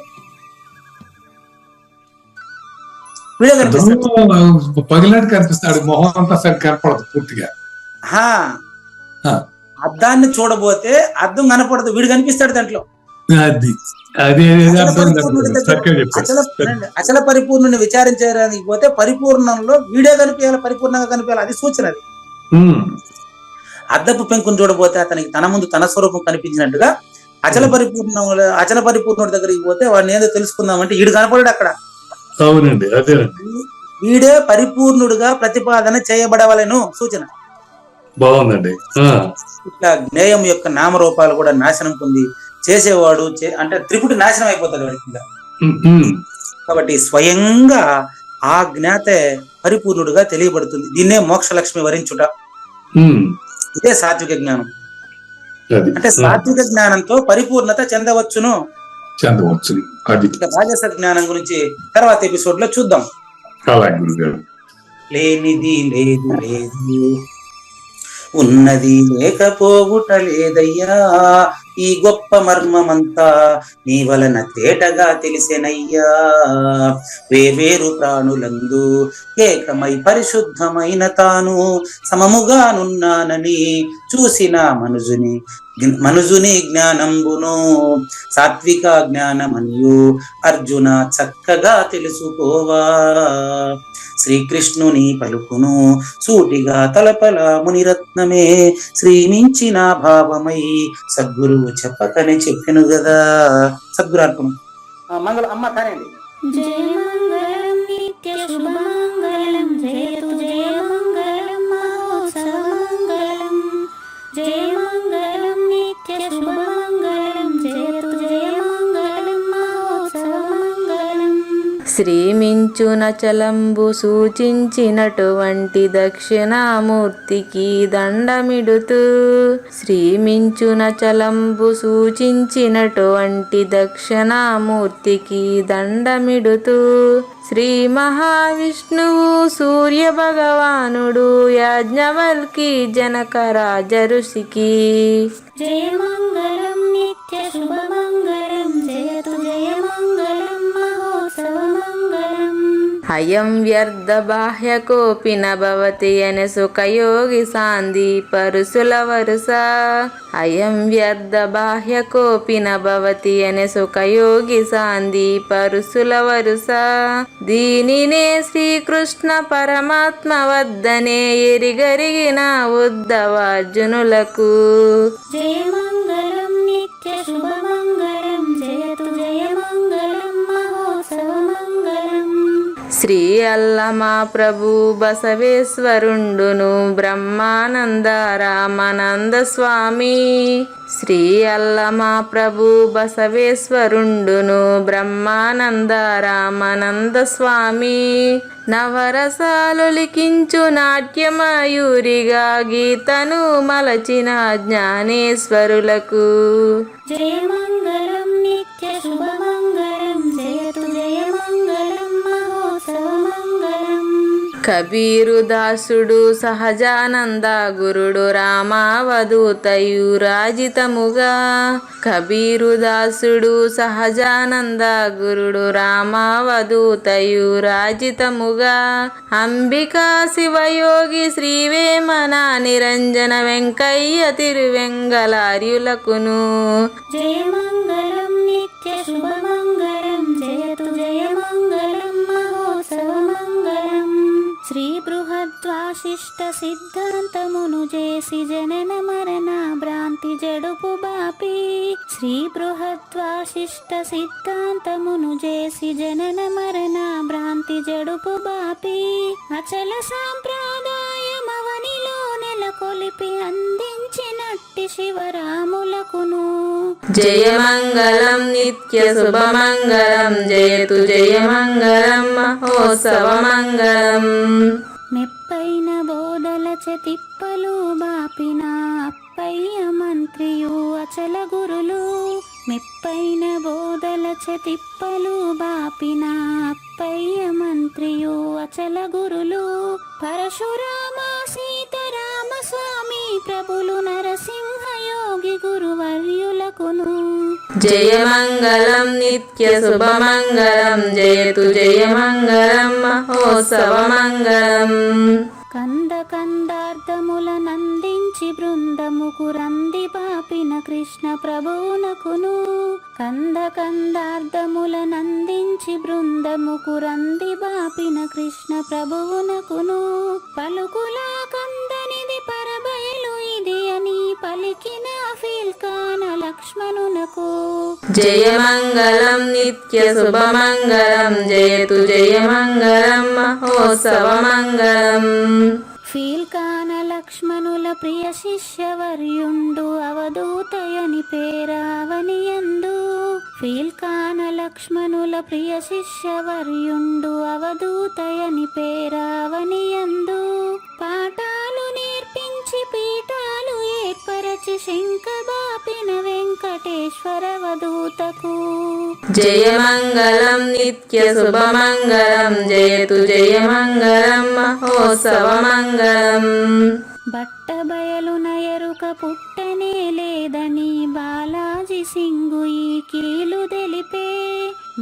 వీడియో కనిపిస్తాడు. పగిలినట్టు కనిపిస్తాడు, మొహం అంతా సరి కనపడదు పూర్తిగా. అద్దాన్ని చూడబోతే అద్దం కనపడదు, వీడు కనిపిస్తాడు దాంట్లో. అది అచల పరిపూర్ణుని విచారించడానికి పోతే పరిపూర్ణంలో వీడే కనిపించాలి, పరిపూర్ణంగా కనిపించాలి, అది సూచన. అది అద్దపు పెంకుని చూడబోతే అతనికి తన ముందు తన స్వరూపం కనిపించినట్టుగా అచల పరిపూర్ణుడి దగ్గరికి పోతే వాడిని ఏదో తెలుసుకుందామంటే వీడు కనపడాడు అక్కడ. అవునండి, అదే వీడే పరిపూర్ణుడుగా ప్రతిపాదన చేయబడవలను సూచన. బాగుందండి. ఇట్లా జ్ఞేయం యొక్క నామరూపాలు కూడా నాశనం పొంది చేసేవాడు అంటే త్రిపుటి నాశనం అయిపోతాడు వాడికి. కాబట్టి స్వయంగా ఆ జ్ఞాతే పరిపూర్ణుడుగా తెలియబడుతుంది. దీన్నే మోక్షలక్ష్మి వరించుట. ఇదే సాత్విక జ్ఞానం. అంటే సాత్విక జ్ఞానంతో పరిపూర్ణత చెందవచ్చును. రాజస జ్ఞానం గురించి తర్వాత ఎపిసోడ్ లో చూద్దాం. లేనిది లేదు, లేదు ఉన్నది లేకపోవుట లేదయ్యా, ఈ గొప్ప మర్మమంతా నీ వలన తేటగా తెలిసెనయ్యా. వేవేరు ప్రాణులందు ఏకమై పరిశుద్ధమైన తాను సమముగానున్నానని చూసిన మనుజుని జ్ఞానంబును సాత్విక జ్ఞానమనియు అర్జున చక్కగా తెలుసుకోవా. శ్రీకృష్ణుని పలుకును సూటిగా తలపల మునిరత్నమే శ్రీమించిన భావమై సద్గురువు చెప్పకనే చెప్పెను గదా. సద్గురు అర్పణ. మంగళం అమ్మ కానండి. జయ మంగళం నిత్య శుభమంగళం, జయతు జయ మంగళం మహోత్సవ మంగళం. జయ మంగళం నిత్య శుభమంగళం, జయతు జయ మంగళం మహోత్సవ మంగళం. శ్రీమించున చలంబు సూచించినటువంటి దక్షిణామూర్తికి దండమిడుతూ, శ్రీమించున చలంబు సూచించినటువంటి దక్షిణామూర్తికి దండమిడుతూ, శ్రీ మహావిష్ణువు సూర్య భగవానుడు యాజ్ఞవల్కి జనక రాజ ఋషికి. జయ మంగళం నిత్య శుభమంగళం, జయతు జయ మంగళం మహోత్సవ మంగళం. అయం వ్యర్థ బాహ్య కోపిన భవతి అనే సుఖయోగి సాంది పరుసుల వరుస. అయం వ్యర్థ బాహ్య కోపిన భవతి అనే సుఖయోగి సాంది పరుసుల వరుస. దీనినే శ్రీకృష్ణ పరమాత్మ వద్దనే ఎరిగరిగిన ఉద్ధవార్జునులకు. జయ మంగళం నిత్య శుభమంగళం, జయతు జయ మంగళం మహోత్సవ మంగళం. శ్రీ అల్లమా ప్రభు బసవేశ్వరుండును బ్రహ్మానంద రామానంద స్వామి. శ్రీ అల్లమా ప్రభు బసవేశ్వరుండును బ్రహ్మానంద రామానంద స్వామి. నవరసాలు లిఖించు నాట్యమయూరిగా గీతను మలచిన జ్ఞానేశ్వరులకు. జయ మంగళం నిత్య శుభమంగళం, జయతు జయ మంగళం మహోత్సవ మంగళం. కబీరు దాసుడు సహజానంద గురుడు రామావధూతయు రాజితముగా. కబీరు దాసుడు సహజానంద గురుడు రామావధూతయు రాజితముగా. అంబికా శివయోగి శ్రీవేమన నిరంజన వెంకయ్య తిరువెంగళార్యులకును. జయ మంగళం నిత్య శుభమంగళం, జయతు జయ మంగళం మహోత్సవ మంగళం. శ్రీ బృహద్వాశిష్ట సిద్ధాంతమును చేసి జనన మరణ భ్రాంతి జడుపు బాపి. శ్రీ బృహద్వాశిష్ట సిద్ధాంతమును చేసి జనన మరణ భ్రాంతి జడుపు బాపి. అచల సాంప్రదాయమవనిలో నెలకొలిపి అందించినట్టి శివరాములకును. జయ మంగళం నిత్య శుభమంగళం, జయతు జయ మంగళం మహోత్సవ మంగళం. మెప్పైన బోధల తిప్పలు బాపిన అప్పయ్య మంత్రియు అచల గురులు. మెప్పైన బోధల తిప్పలు బాపిన అప్పయ్య మంత్రియు అచల గురులు. పరశురామ సీతారామ స్వామి ప్రభులు నరసింహ యోగి యోగి గురువర్యులకును. జయమంగళం నిత్య శుభమంగళం జయతు జయమంగళం మహోత్సవమంగళం. కందార్థముల నందించి బృందముకు రంది పాపిన కృష్ణ ప్రభువునకును. కందార్థముల నందించి బృందముకు రంది బాపిన కృష్ణ ప్రభువునకును. పలుకులా కందనిది పరబయలు ఇది అని పలికిన ఫీల్కాన లక్ష్మణునకు. జయమంగళం నిత్య శుభమంగళం జయతు జయమంగళం మహోత్సవమంగళం. ఫీల్కాన లక్ష్మణుల ప్రియ శిష్యవర్యుండు అవధూతయని పేరావనియందు. ఫీల్కాన లక్ష్మణుల ప్రియ శిష్యవర్యుండు అవధూతయని పేరావనియందు. పాఠాలు నేర్పించి పీఠాలు ఏర్పరచి శంఖబాపిన వెంకటేశ్వర అవధూతకు. జయమంగళం నిత్య శుభమంగళం జయతు జయమంగళం మహోత్సవమంగళం. బట్టబయలున ఎరుక పుట్టనే లేదని బాలాజీ సింగు ఈ కీలు తెలిపే.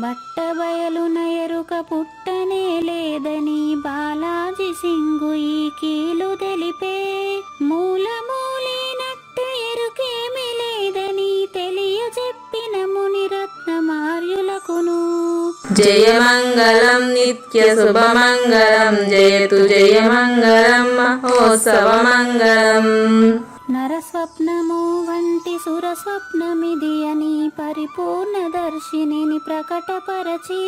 బట్టబయలున ఎరుక పుట్టనే లేదని బాలాజీ సింగు ఈ కీలు తెలిపే. మూలమూలేనట్టు ఎరుకేమి లేదని తెలియజెప్పిన మునిరత్నమార్యులకును. జయమంగళం నిత్య శుభమంగళం జయతు జయమంగళం మహోత్సవమంగళం. నరస్వప్నము వంటి సురస్వప్నమిది అని పరిపూర్ణ దర్శినిని ప్రకటపరచి.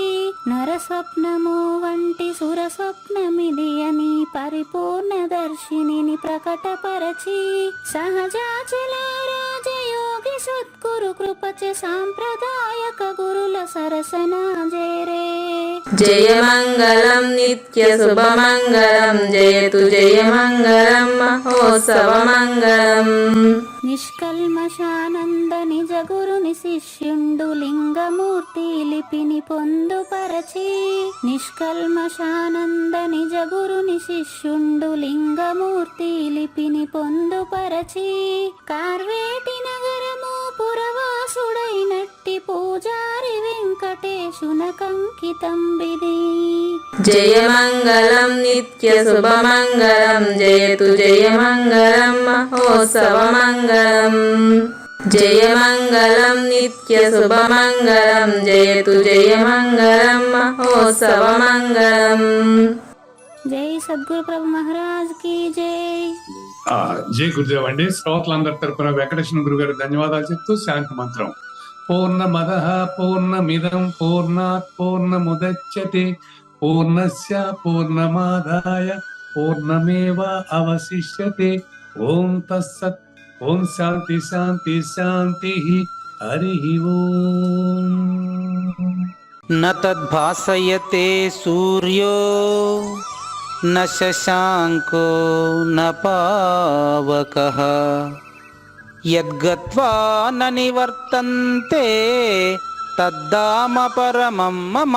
నరస్వప్నము వంటి సురస్వప్నమిది అని పరిపూర్ణ దర్శినిని ప్రకటపరచి. సహజాచల రాజయోగి సద్గురు కృపచే సాంప్రదాయక గురుల సరసన జేరే. జయమంగళం నిత్య శుభమంగళం జయతు జయమంగళం మహోత్సవమంగళం. నిష్కల్మషానంద నిజ గురుని శిష్యుండు లింగమూర్తి లిపిని పొందుపరచి. నిష్కల్మషానంద నిజ గురుని శిష్యుండు లింగమూర్తి లిపిని పొందుపరచి. కార్వేటి నగరము పురవాసుడైనట్టి పూజారి వెంకటేశునకంకితం విధి. జయమంగళం నిత్య శుభమంగళం జయతు జయమంగళం మహోత్సవమంగళం. జయమంగళం నిత్య శుభమంగళం జయతు జయమంగళం మహోత్సవమంగళం. జై సద్గురు ప్రభు మహారాజ్ కి జై. జై గురుదేవ్ అండి. శ్రోతలందరి తరపున వెంకటేశ్వర గురువు గారు ధన్యవాదాలు చెప్తూ శాంతి మంత్రం. పూర్ణమదః పూర్ణమిదం పూర్ణాత్ పూర్ణముదచ్యతే పూర్ణస్య పూర్ణమాదాయ పూర్ణమేవ అవశిష్యతే. ఓం తత్సత్. ఓం శాంతి శాంతి శాంతి. హరి ఓం. న తద్భాసయతే సూర్యో న శశాంకో న పావకః యద్గత్వా న నివర్తంతే తద్ధామ పరమం మమ.